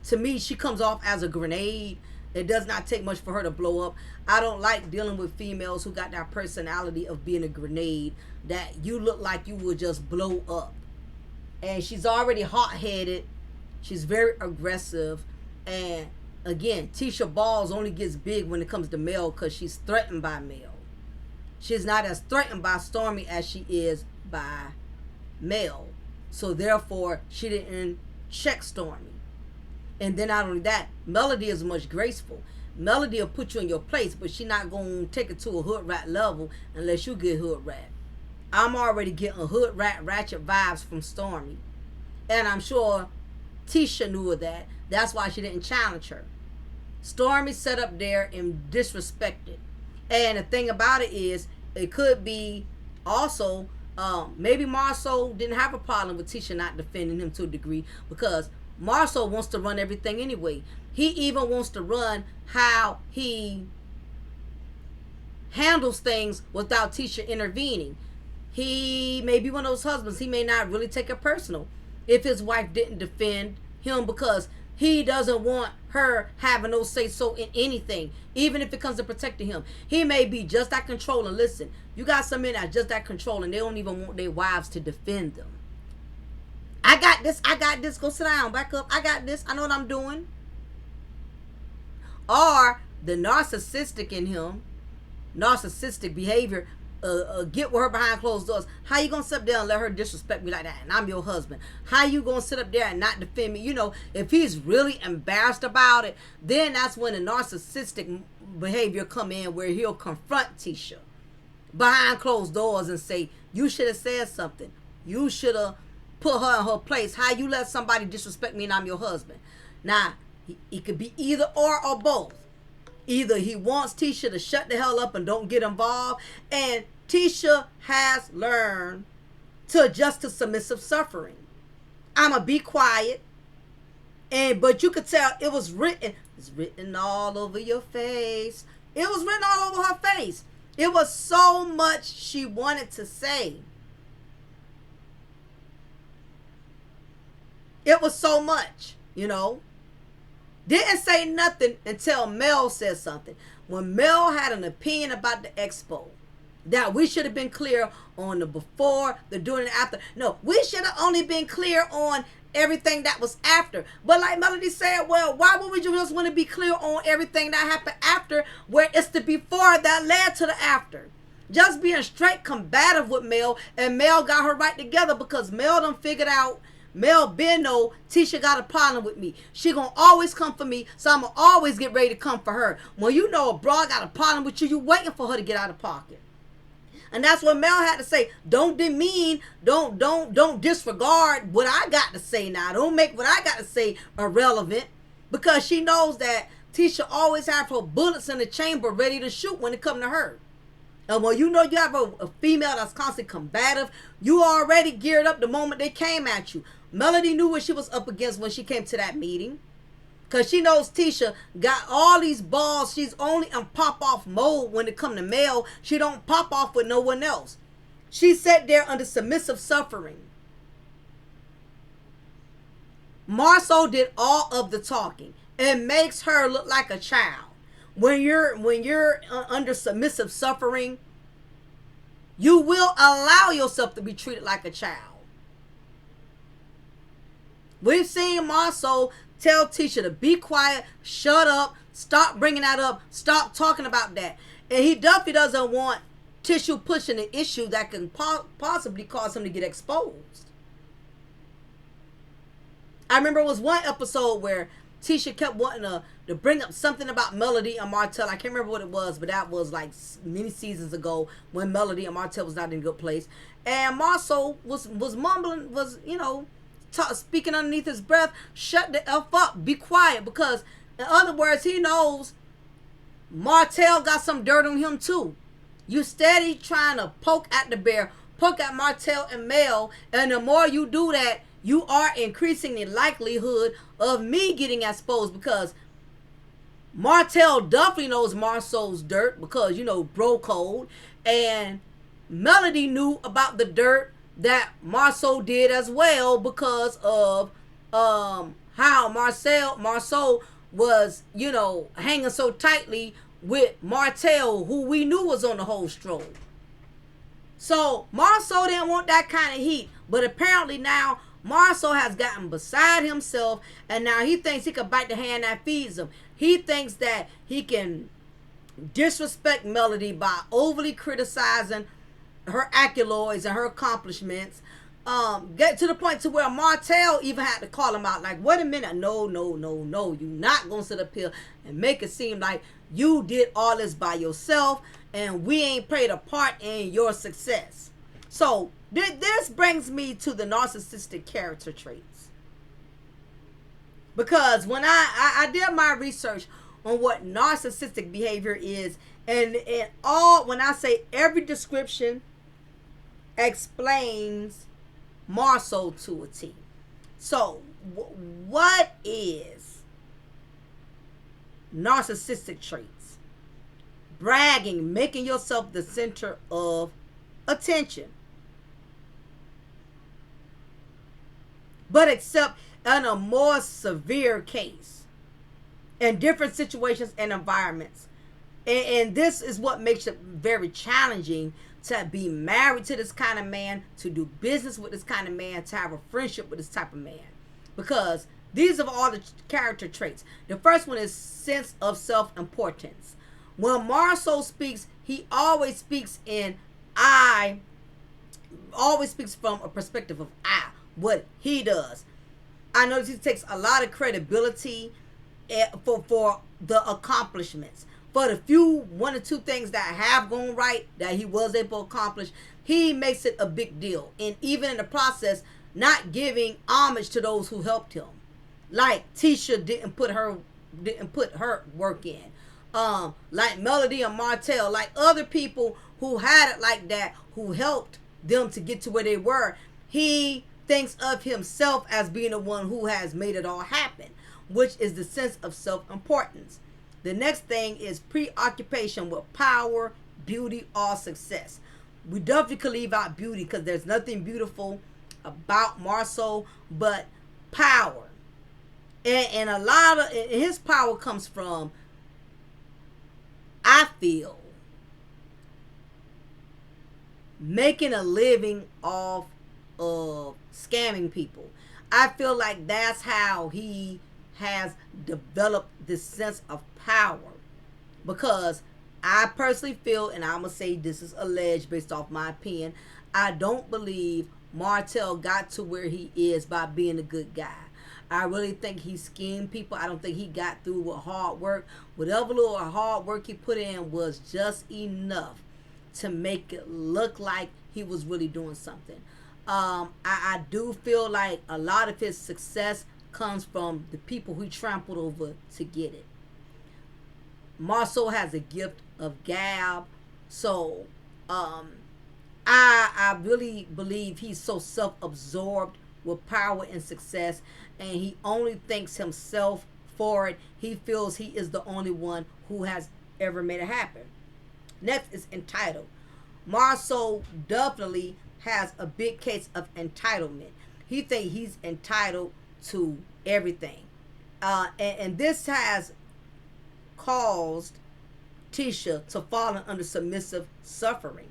To me, she comes off as a grenade. It does not take much for her to blow up. I don't like dealing with females who got that personality of being a grenade, that you look like you would just blow up. And she's already hot-headed. She's very aggressive. And again, Tisha Balls only gets big when it comes to male because she's threatened by male. She's not as threatened by Stormy as she is by male. So therefore, she didn't check Stormy. And then not only that, Melody is much graceful. Melody will put you in your place, but she's not going to take it to a hood rat level unless you get hood rat. I'm already getting hood rat ratchet vibes from Stormy. And I'm sure Tisha knew of that. That's why she didn't challenge her. Stormy sat up there and disrespected. And the thing about it is, it could be also, maybe Marsau didn't have a problem with Tisha not defending him to a degree, because Marsau wants to run everything anyway. He even wants to run how he handles things without Tisha intervening. He may be one of those husbands, he may not really take it personal if his wife didn't defend him, because he doesn't want her having no say-so in anything, even if it comes to protecting him. He may be just that controlling. Listen, you got some men that are just that controlling. They don't even want their wives to defend them. I got this, go sit down, back up, I got this, I know what I'm doing. Or the narcissistic in him, narcissistic behavior, get with her behind closed doors. How you gonna sit up there and let her disrespect me like that, and I'm your husband? How you gonna sit up there and not defend me? You know, if he's really embarrassed about it, then that's when the narcissistic behavior come in, where he'll confront Tisha behind closed doors and say, you should have said something, you should have put her in her place. How you let somebody disrespect me and I'm your husband? Now, it could be either or both. Either he wants Tisha to shut the hell up and don't get involved, and Tisha has learned to adjust to submissive suffering. I'ma be quiet, but you could tell it was written. It's written all over your face. It was written all over her face. It was so much she wanted to say. It was so much, you know. Didn't say nothing until Mel said something. When Mel had an opinion about the expo, that we should have been clear on the before, the during, and after. No, we should have only been clear on everything that was after. But like Melody said, well, why would we just want to be clear on everything that happened after, where it's the before that led to the after? Just being straight combative with Mel, and Mel got her right together, because Mel done figured out, Mel been know Tisha got a problem with me. She gonna always come for me, so I'm gonna always get ready to come for her. When you know a broad got a problem with you, you waiting for her to get out of pocket. And that's what Mel had to say. Don't demean, don't disregard what I got to say now. Don't make what I got to say irrelevant, because she knows that Tisha always have her bullets in the chamber ready to shoot when it come to her. And when you know you have a female that's constantly combative, you already geared up the moment they came at you. Melody knew what she was up against when she came to that meeting, because she knows Tisha got all these balls. She's only in pop-off mode when it come to Mel. She don't pop off with no one else. She sat there under submissive suffering. Marsau did all of the talking. It makes her look like a child. When you're under submissive suffering, you will allow yourself to be treated like a child. We've seen Marsau tell Tisha to be quiet, shut up, stop bringing that up, stop talking about that. And he definitely doesn't want Tisha pushing an issue that can possibly cause him to get exposed. I remember it was one episode where Tisha kept wanting to bring up something about Melody and Martell. I can't remember what it was, but that was like many seasons ago when Melody and Martell was not in a good place. And Marsau was mumbling, was, you know, speaking underneath his breath, shut the F up, be quiet, because in other words, he knows Martell got some dirt on him too. You steady trying to poke at the bear, poke at Martell and Mel, and the more you do that, you are increasing the likelihood of me getting exposed, because Martell definitely knows Marsau's dirt, because, you know, bro code, and Melody knew about the dirt that Marsau did as well, because of how Marsau was, you know, hanging so tightly with Martell, who we knew was on the whole stroll. So Marsau didn't want that kind of heat, but apparently now Marsau has gotten beside himself, and now he thinks he can bite the hand that feeds him. He thinks that he can disrespect Melody by overly criticizing her accolades and her accomplishments. Get to the point to where Martell even had to call him out, like, wait a minute, no, you're not gonna sit up here and make it seem like you did all this by yourself and we ain't played a part in your success. So this brings me to the narcissistic character traits, because when I did my research on what narcissistic behavior is, and all, when I say every description explains Marsau to a T. So what is narcissistic traits? Bragging, making yourself the center of attention, but except in a more severe case, in different situations and environments. And this is what makes it very challenging to be married to this kind of man, to do business with this kind of man, to have a friendship with this type of man. Because these are all the character traits. The first one is sense of self-importance. When Marsau speaks, he always speaks always speaks from a perspective of what he does. I notice he takes a lot of credibility for the accomplishments. For the one or two things that have gone right, that he was able to accomplish, he makes it a big deal. And even in the process, not giving homage to those who helped him. Like Tisha didn't put her work in. Like Melody and Martell, like other people who had it like that, who helped them to get to where they were. He thinks of himself as being the one who has made it all happen, which is the sense of self-importance. The next thing is preoccupation with power, beauty or success. We definitely could leave out beauty because there's nothing beautiful about Marsau but power. And a lot of his power comes from, I feel, making a living off of scamming people. I feel like that's how he has developed this sense of power. Because I personally feel, and I'm going to say this is alleged based off my opinion, I don't believe Martell got to where he is by being a good guy. I really think he schemed people. I don't think he got through with hard work. Whatever little hard work he put in was just enough to make it look like he was really doing something. I do feel like a lot of his success comes from the people he trampled over to get it. Marsau has a gift of gab, so I really believe he's so self-absorbed with power and success, and he only thanks himself for it. He feels he is the only one who has ever made it happen. Next is entitled. Marsau definitely has a big case of entitlement. He thinks he's entitled to everything. And this has caused Tisha to fall under submissive suffering.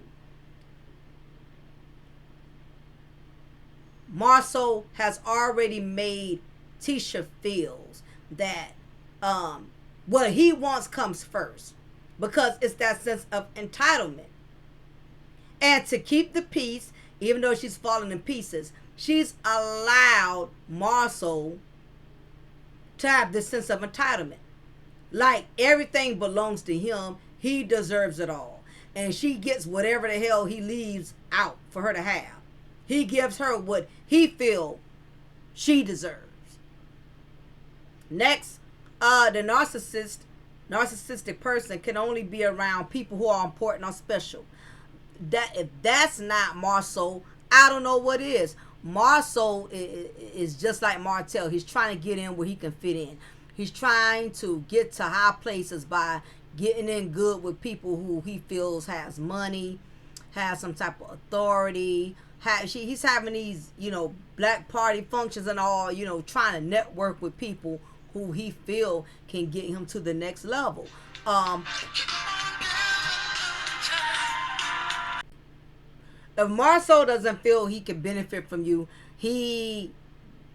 Marsau has already made Tisha feels that what he wants comes first, because it's that sense of entitlement. And to keep the peace, even though she's falling in pieces, she's allowed Marsau to have this sense of entitlement. Like everything belongs to him, he deserves it all. And she gets whatever the hell he leaves out for her to have. He gives her what he feels she deserves. Next, the narcissistic person can only be around people who are important or special. That if that's not Marsau, I don't know what is. Marsau is just like Martell. He's trying to get in where he can fit in. He's trying to get to high places by getting in good with people who he feels has money, has some type of authority. He's having these, black party functions and all, trying to network with people who he feel can get him to the next level. If Marsau doesn't feel he can benefit from you, he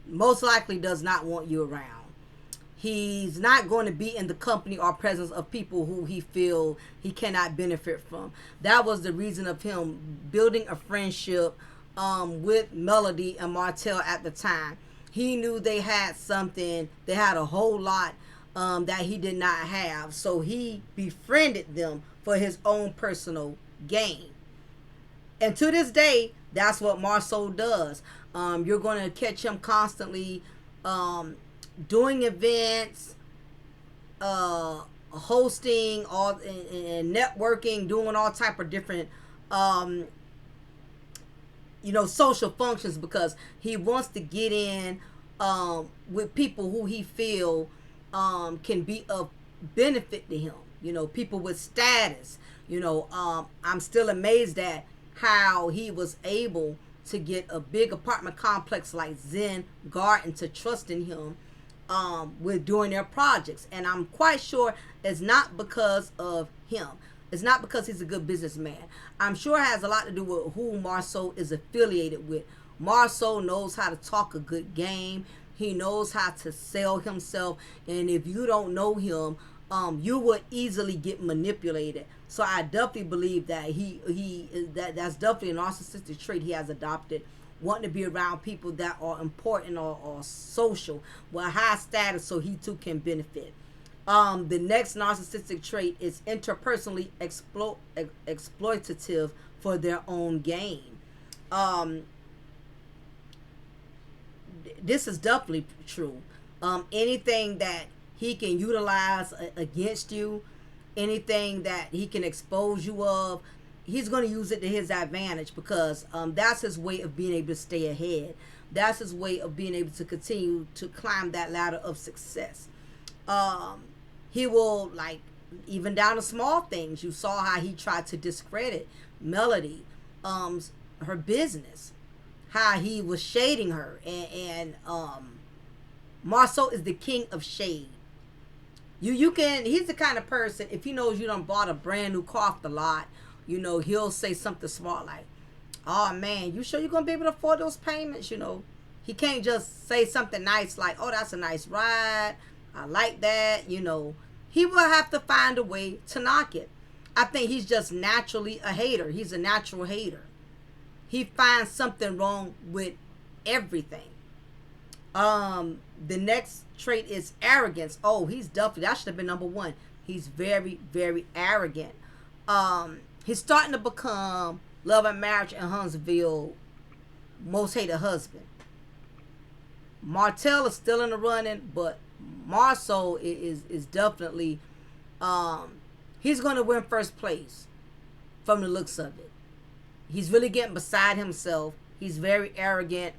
most likely does not want you around. He's not going to be in the company or presence of people who he feel he cannot benefit from. That was the reason of him building a friendship with Melody and Martell at the time. He knew they had something. They had a whole lot that he did not have. So he befriended them for his own personal gain. And to this day, that's what Marsau does. You're going to catch him constantly doing events, hosting, and networking, doing all type of different, social functions, because he wants to get in with people who he feel can be of benefit to him. People with status. I'm still amazed at how he was able to get a big apartment complex like Zen Garden to trust in him with doing their projects. And I'm quite sure it's not because of him. It's not because he's a good businessman. I'm sure it has a lot to do with who Marsau is affiliated with. Marsau knows how to talk a good game. He knows how to sell himself. And if you don't know him, you would easily get manipulated. So I definitely believe that that's definitely a narcissistic trait he has adopted, wanting to be around people that are important or social, with high status, so he too can benefit. The next narcissistic trait is interpersonally exploitative for their own gain. This is definitely true. Anything that he can utilize against you, anything that he can expose you of, he's going to use it to his advantage, because that's his way of being able to stay ahead. That's his way of being able to continue to climb that ladder of success. He will even down to small things. You saw how he tried to discredit Melody, her business, how he was shading her, and Marsau is the king of shade. He's the kind of person, if he knows you done bought a brand new car off the lot, he'll say something smart like, oh man, you sure you're gonna be able to afford those payments? He can't just say something nice like, oh, that's a nice ride, I like that. He will have to find a way to knock it. I think he's just naturally a hater. He's a natural hater. He finds something wrong with everything. The next trait is arrogance. Oh, he's definitely, that should have been number one. He's very, very arrogant. He's starting to become Love and Marriage in Huntsville most hated husband. Martell is still in the running, but Marsau is definitely he's going to win first place from the looks of it. He's really getting beside himself. He's very arrogant.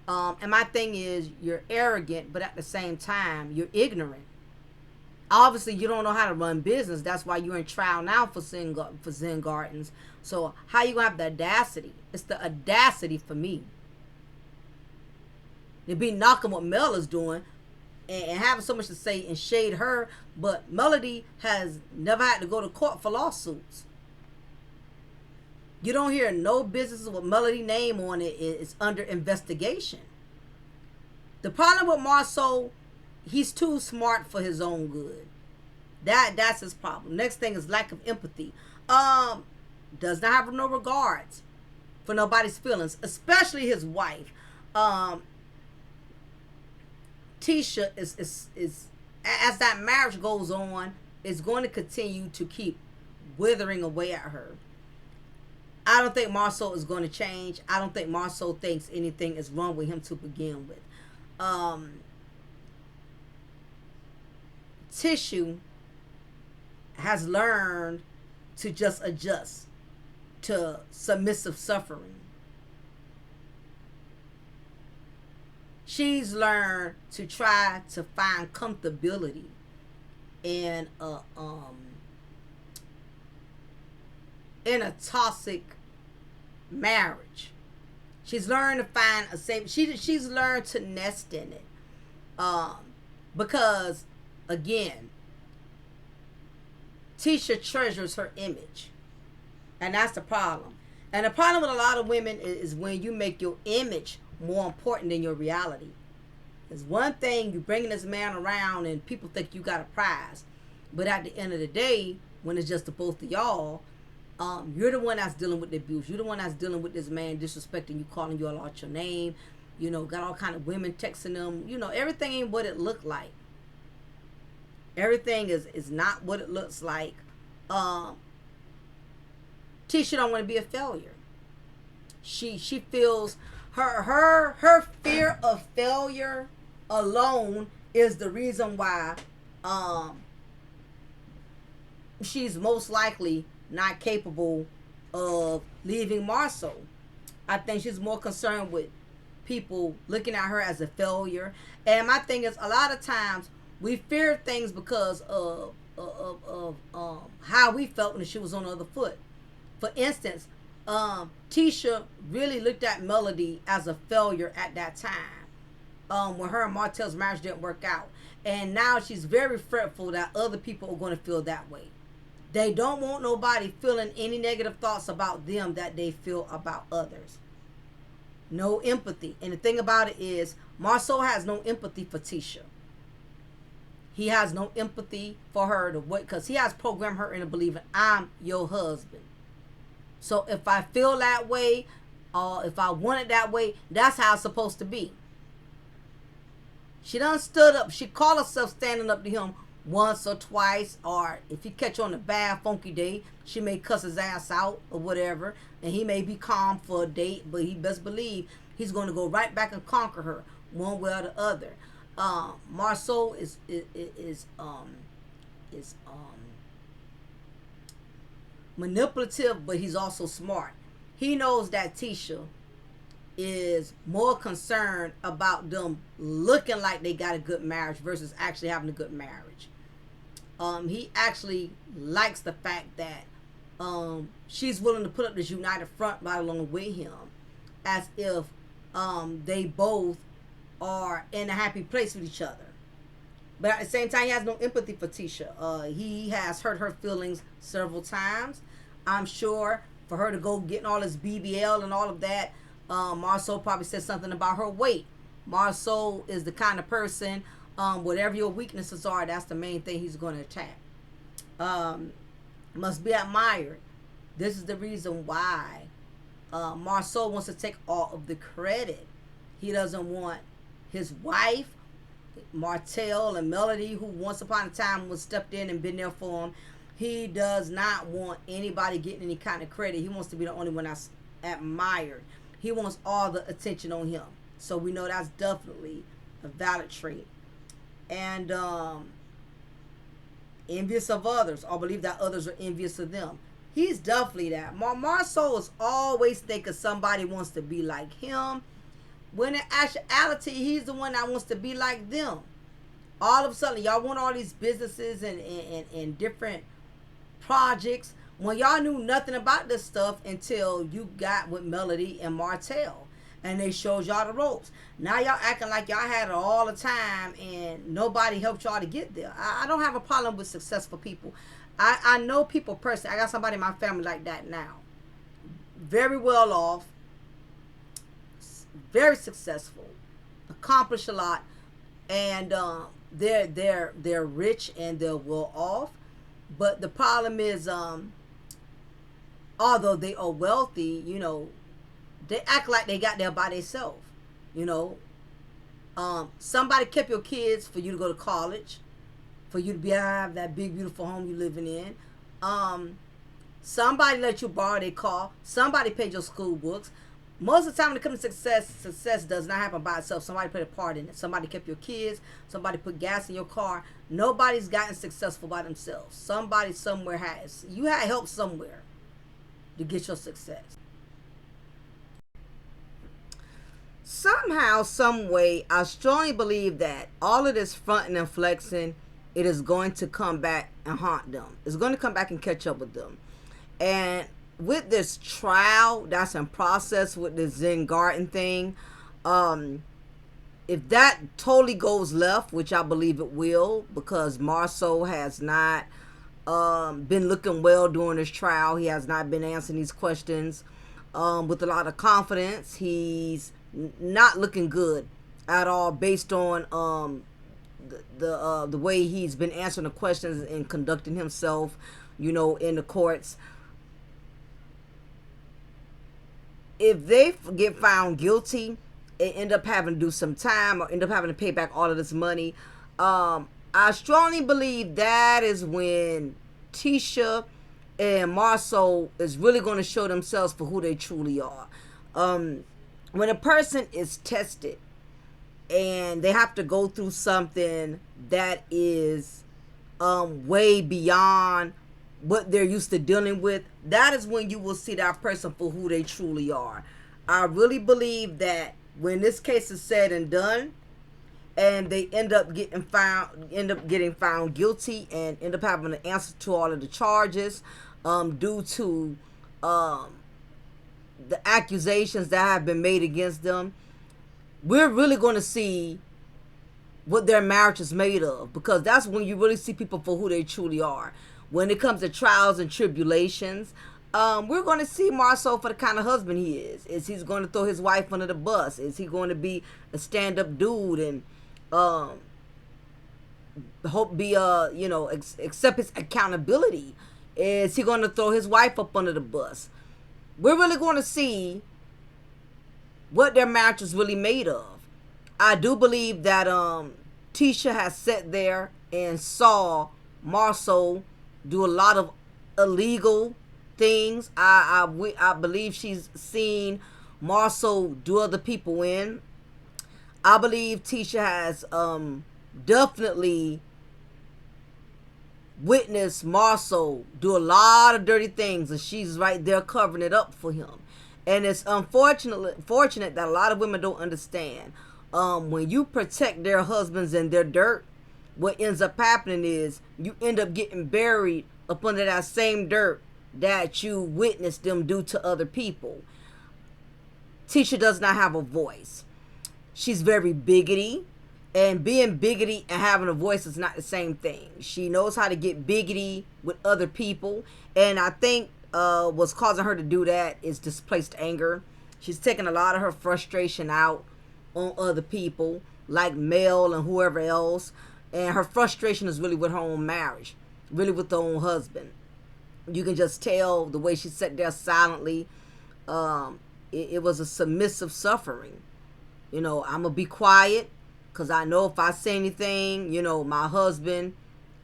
And my thing is, you're arrogant, but at the same time, you're ignorant. Obviously, you don't know how to run business. That's why you're in trial now for Zen Gardens. So how you going to have the audacity? It's the audacity for me to be knocking what Mel is doing and having so much to say and shade her. But Melody has never had to go to court for lawsuits. You don't hear no businesses with Melody name on it is under investigation. The problem with Marsau, he's too smart for his own good. That's his problem. Next thing is lack of empathy. Does not have no regards for nobody's feelings, especially his wife. Tisha is as that marriage goes on, is going to continue to keep withering away at her. I don't think Marsau is going to change. I don't think Marsau thinks anything is wrong with him to begin with. Tisha has learned to just adjust to submissive suffering. She's learned to try to find comfortability in a toxic marriage. She's learned to find a safe. She's learned to nest in it, because again, Tisha treasures her image, and that's the problem. And the problem with a lot of women is when you make your image more important than your reality. It's one thing you bringing this man around and people think you got a prize, but at the end of the day, when it's just the both of y'all, you're the one that's dealing with the abuse. You're the one that's dealing with this man disrespecting you, calling you all out your name. Got all kind of women texting them. Everything ain't what it looked like. Everything is not what it looks like. Tisha don't want to be a failure. She feels her fear of failure alone is the reason why she's most likely not capable of leaving Marsau. I think she's more concerned with people looking at her as a failure. And my thing is, a lot of times we fear things because of how we felt when she was on the other foot. For instance, Tisha really looked at Melody as a failure at that time, when her and Martell's marriage didn't work out. And now she's very fretful that other people are going to feel that way. They don't want nobody feeling any negative thoughts about them that they feel about others. No empathy. And the thing about it is, Marsau has no empathy for Tisha. He has no empathy for her because he has programmed her into believing I'm your husband. So if I feel that way, or if I want it that way, that's how it's supposed to be. She done stood up. She called herself standing up to him once or twice, or if he catch her on a bad funky day, she may cuss his ass out or whatever, and he may be calm for a date, but he best believe he's going to go right back and conquer her one way or the other. Marsau is manipulative, but he's also smart. He knows that Tisha is more concerned about them looking like they got a good marriage versus actually having a good marriage. He actually likes the fact that she's willing to put up this united front right along with him, as if they both are in a happy place with each other. But at the same time, he has no empathy for Tisha. He has hurt her feelings several times. I'm sure for her to go getting all this BBL and all of that, Marsau probably said something about her weight. Marsau is the kind of person, whatever your weaknesses are, that's the main thing he's going to attack. Must be admired. This is the reason why Marsau wants to take all of the credit. He doesn't want his wife, Martell and Melody, who once upon a time was stepped in and been there for him. He does not want anybody getting any kind of credit. He wants to be the only one that's admired. He wants all the attention on him. So we know that's definitely a valid trait. And envious of others, or believe that others are envious of them. He's definitely that. Marsau is always thinking somebody wants to be like him, when in actuality, he's the one that wants to be like them. All of a sudden, y'all want all these businesses and different projects when y'all knew nothing about this stuff until you got with Melody and Martell. And they showed y'all the ropes. Now y'all acting like y'all had it all the time and nobody helped y'all to get there. I don't have a problem with successful people. I know people personally. I got somebody in my family like that now. Very well off. Very successful. Accomplished a lot. And they're rich and they're well off. But the problem is, although they are wealthy, you know, they act like they got there by themselves. You know, somebody kept your kids for you to go to college, for you to have that big beautiful home you living in. Somebody let you borrow their car. Somebody paid your school books. Most of the time when it comes to success does not happen by itself. Somebody played a part in it. Somebody kept your kids. Somebody put gas in your car. Nobody's gotten successful by themselves. Somebody somewhere has. You had help somewhere to get your success. Somehow, some way, I strongly believe that all of this fronting and flexing, it is going to come back and haunt them. It's going to come back and catch up with them. And with this trial that's in process with the Zen Garden thing, if that totally goes left, which I believe it will, because Marsau has not been looking well during this trial. He has not been answering these questions with a lot of confidence. He's not looking good at all based on the way he's been answering the questions and conducting himself, you know, in the courts. If they get found guilty and end up having to do some time or end up having to pay back all of this money, I strongly believe that is when Tisha and Marsau is really going to show themselves for who they truly are. When a person is tested and they have to go through something that is way beyond what they're used to dealing with, that is when you will see that person for who they truly are. I really believe that when this case is said and done, and they end up getting found guilty and end up having to answer to all of the charges, due to the accusations that have been made against them, we're really going to see what their marriage is made of, because that's when you really see people for who they truly are. When it comes to trials and tribulations, we're going to see Marsau for the kind of husband he is. Is he going to throw his wife under the bus? Is he going to be a stand-up dude and accept his accountability? Is he going to throw his wife up under the bus? We're really going to see what their marriage is really made of. I do believe that Tisha has sat there and saw Marsau do a lot of illegal things. I believe she's seen Marsau do other people in. I believe Tisha has definitely witnessed Marsau do a lot of dirty things, and she's right there covering it up for him. And it's fortunate that a lot of women don't understand. When you protect their husbands and their dirt, what ends up happening is you end up getting buried up under that same dirt that you witnessed them do to other people. Tisha does not have a voice. She's very biggity, and being biggity and having a voice is not the same thing. She knows how to get biggity with other people, and I think what's causing her to do that is displaced anger. She's taking a lot of her frustration out on other people, like Mel and whoever else, and her frustration is really with her own marriage, really with her own husband. You can just tell the way she sat there silently. It was a submissive suffering. You know, I'm going to be quiet because I know if I say anything, you know, my husband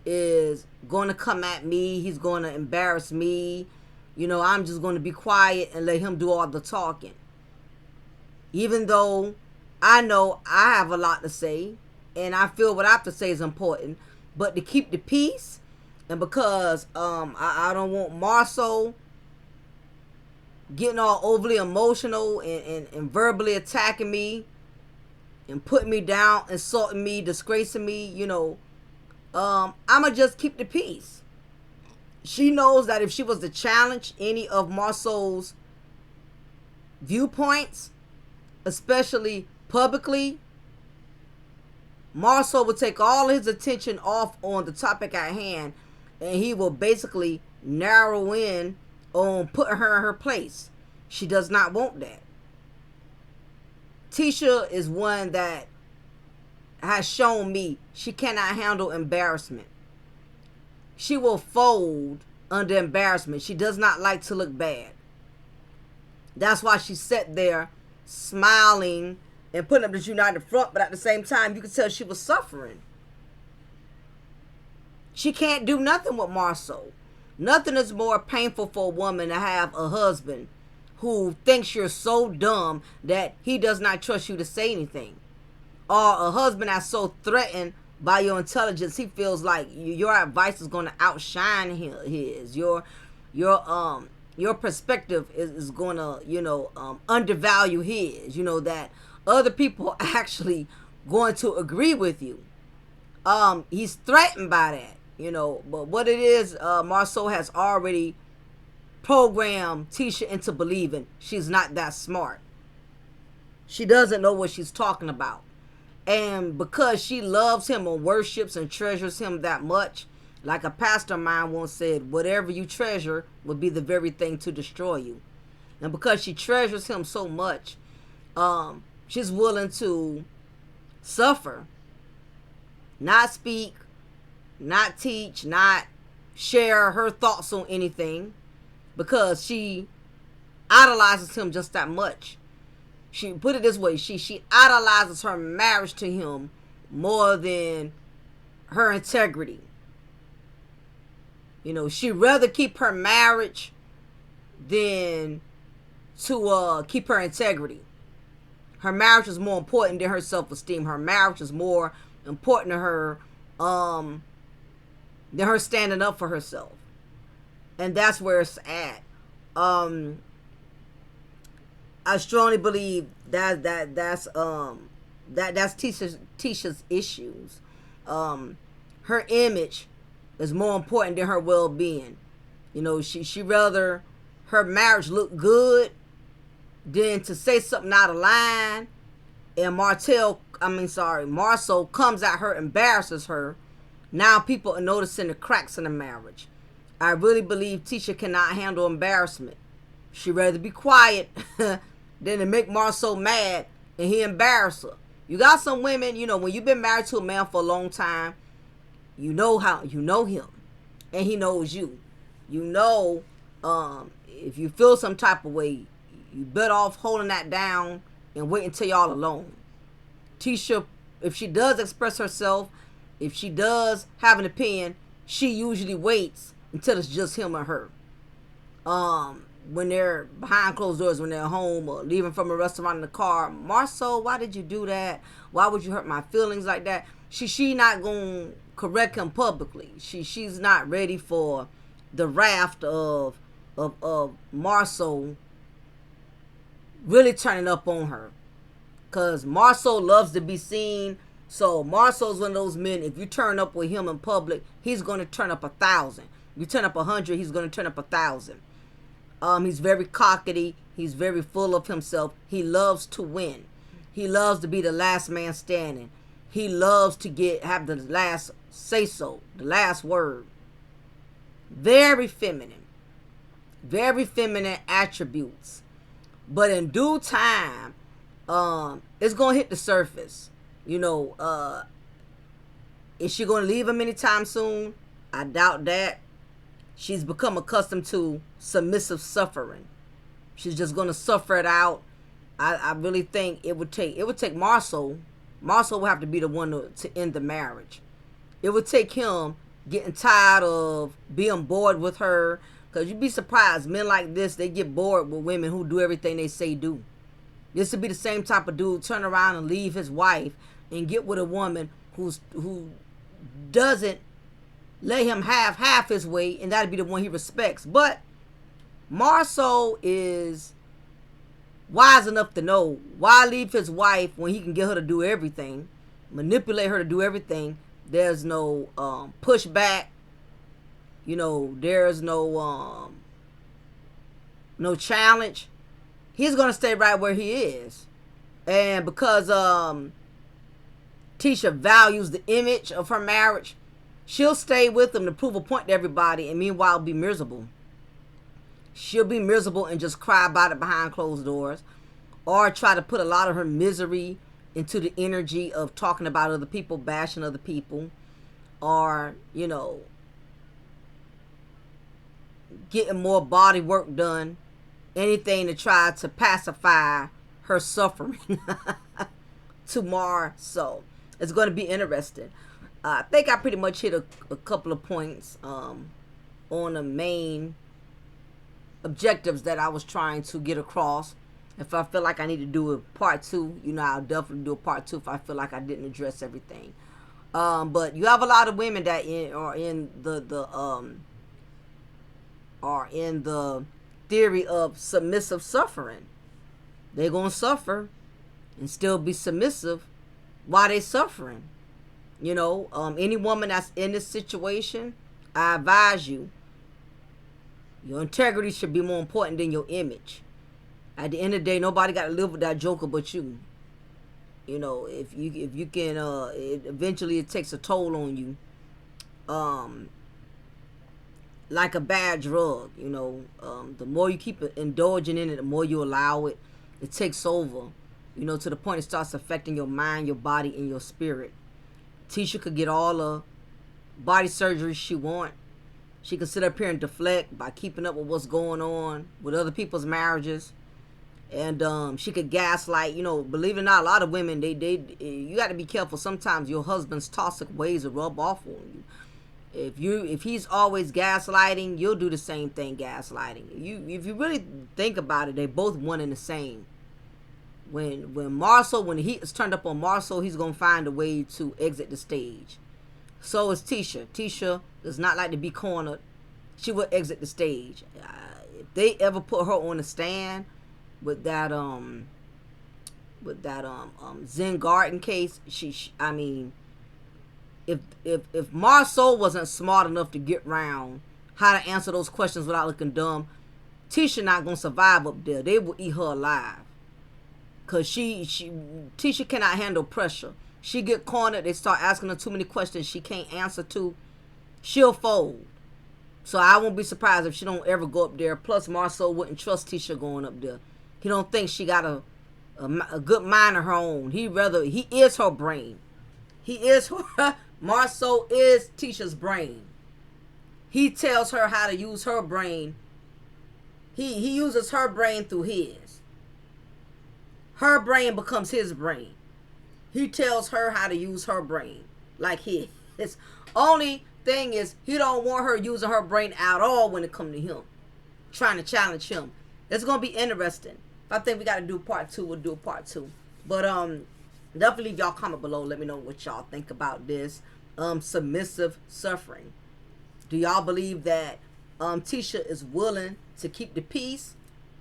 is going to come at me. He's going to embarrass me. You know, I'm just going to be quiet and let him do all the talking. Even though I know I have a lot to say and I feel what I have to say is important, but to keep the peace, and because I don't want Marsau getting all overly emotional and verbally attacking me and putting me down, insulting me, disgracing me, you know, I'ma just keep the peace. She knows that if she was to challenge any of Marsau's viewpoints, especially publicly, Marsau would take all his attention off on the topic at hand, and he will basically narrow in on putting her in her place. She does not want that. Tisha is one that has shown me she cannot handle embarrassment. She will fold under embarrassment. She does not like to look bad. That's why she sat there smiling and putting up this united front, but at the same time, you could tell she was suffering. She can't do nothing with Marsau. Nothing is more painful for a woman to have a husband who thinks you're so dumb that he does not trust you to say anything. Or a husband that's so threatened by your intelligence, he feels like your advice is going to outshine his. Your perspective is going to, undervalue his. You know, that other people are actually going to agree with you. He's threatened by that, you know. But what it is, Marsau has already programmed Tisha into believing she's not that smart. She doesn't know what she's talking about. And because she loves him and worships and treasures him that much, like a pastor of mine once said, whatever you treasure will be the very thing to destroy you. And because she treasures him so much, she's willing to suffer, not speak, not teach, not share her thoughts on anything, because she idolizes him just that much. She put it this way, she idolizes her marriage to him more than her integrity. You know, she'd rather keep her marriage than to keep her integrity. Her marriage is more important than her self-esteem. Her marriage is more important to her than her standing up for herself. And that's where it's at. I strongly believe that's Tisha's issues. Her image is more important than her well-being. You know, she rather her marriage look good than to say something out of line. And Marsau comes at her, embarrasses her. Now people are noticing the cracks in the marriage. I really believe Tisha cannot handle embarrassment. She'd rather be quiet than to make Marsau mad and he embarrass her. You got some women, you know, when you've been married to a man for a long time, you know him and he knows you. You know, if you feel some type of way, you better off holding that down and wait until y'all alone. Tisha, if she does express herself, if she does have an opinion, she usually waits until it's just him or her. When they're behind closed doors, when they're home or leaving from a restaurant in the car, Marsau, why did you do that? Why would you hurt my feelings like that? She not gonna correct him publicly. She's not ready for the raft of Marsau really turning up on her. Cause Marsau loves to be seen So Marsau's one of those men, if you turn up with him in public, he's going to turn up 1,000. You turn up 100, he's going to turn up 1,000. He's very cockety. He's very full of himself. He loves to win. He loves to be the last man standing. He loves to have the last say so, the last word. Very feminine. Very feminine attributes. But in due time, it's going to hit the surface. You know, is she going to leave him anytime soon? I doubt that. She's become accustomed to submissive suffering. She's just going to suffer it out. I really think it would take Marsau. Marsau would have to be the one to end the marriage. It would take him getting tired of being bored with her. Because you'd be surprised, men like this, they get bored with women who do everything they say do. This would be the same type of dude turn around and leave his wife and get with a woman who doesn't let him have half his way, and that'd be the one he respects. But Marsau is wise enough to know why leave his wife when he can get her to do everything, manipulate her to do everything. There's no pushback. You know, there's no challenge. He's gonna stay right where he is, and because Tisha values the image of her marriage, she'll stay with him to prove a point to everybody, and meanwhile be miserable. She'll be miserable and just cry about it behind closed doors, or try to put a lot of her misery into the energy of talking about other people, bashing other people, or, you know, getting more body work done, anything to try to pacify her suffering to Marsau. It's going to be interesting. I think I pretty much hit a couple of points on the main objectives that I was trying to get across. If I feel like I need to do a part 2, you know, I'll definitely do a part 2 if I feel like I didn't address everything. But you have a lot of women that are in the theory of submissive suffering. They're going to suffer and still be submissive while they're suffering. You know, any woman that's in this situation, I advise you, your integrity should be more important than your image. At the end of the day, nobody got to live with that joker but you. You know, if you can, eventually it takes a toll on you. Like a bad drug, you know, the more you keep indulging in it, the more you allow it, it takes over, you know, to the point it starts affecting your mind, your body, and your spirit. Tisha could get all the body surgery she want. She could sit up here and deflect by keeping up with what's going on with other people's marriages. And she could gaslight, you know, believe it or not, a lot of women, you got to be careful. Sometimes your husband's toxic ways will rub off on you. If he's always gaslighting, you'll do the same thing, gaslighting. If you really think about it, they both one and the same. When the heat is turned up on Marsau, he's gonna find a way to exit the stage. So is Tisha. Tisha does not like to be cornered. She will exit the stage. If they ever put her on the stand with that Zen Garden case, I mean, if Marsau wasn't smart enough to get round how to answer those questions without looking dumb, Tisha not gonna survive up there. They will eat her alive. Cause Tisha cannot handle pressure. She get cornered, they start asking her too many questions she can't answer to, she'll fold. So I won't be surprised if she don't ever go up there. Plus Marsau wouldn't trust Tisha going up there. He don't think she got a good mind of her own. He is her brain. He is her. Marsau is Tisha's brain. He tells her how to use her brain. He uses her brain through his. Her brain becomes his brain. He tells her how to use her brain like his. His only thing is he don't want her using her brain at all when it comes to him, trying to challenge him. It's gonna be interesting. If I think we gotta do part 2, we'll do a part 2. But definitely leave y'all comment below. Let me know what y'all think about this submissive suffering. Do y'all believe that Tisha is willing to keep the peace,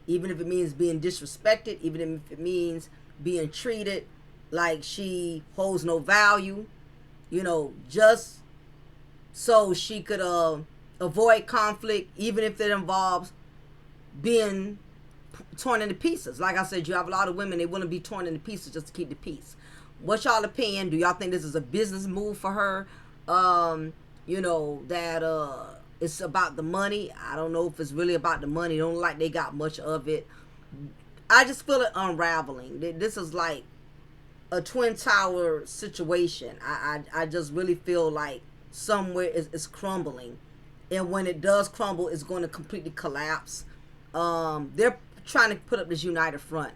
even if it means being disrespected, even if it means being treated like she holds no value, you know, just so she could avoid conflict, even if it involves being torn into pieces. Like I said, you have a lot of women, they want to be torn into pieces just to keep the peace. What's y'all opinion? Do y'all think this is a business move for her? You know, that it's about the money. I don't know if it's really about the money. Don't look like they got much of it. I just feel it unraveling. This is like a twin tower situation. I just really feel like somewhere it's crumbling, and when it does crumble, it's going to completely collapse. They're trying to put up this united front.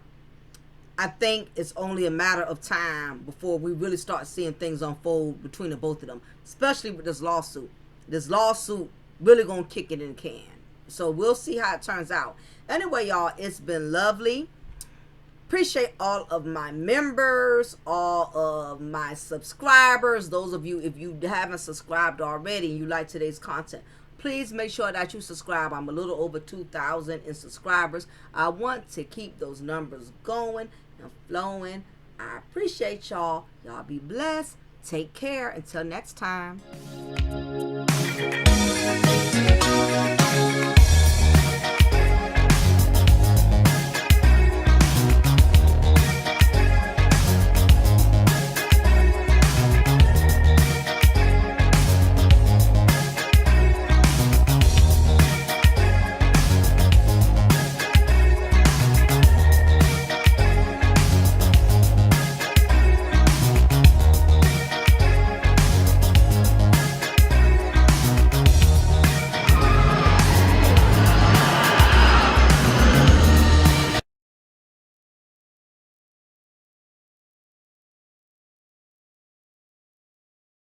I think it's only a matter of time before we really start seeing things unfold between the both of them, especially with this lawsuit. This lawsuit really gonna kick it in the can. So we'll see how it turns out. Anyway, y'all, it's been lovely. Appreciate all of my members, all of my subscribers. Those of you, if you haven't subscribed already and you like today's content, please make sure that you subscribe. I'm a little over 2,000 in subscribers. I want to keep those numbers going and flowing. I appreciate y'all. Y'all be blessed. Take care. Until next time.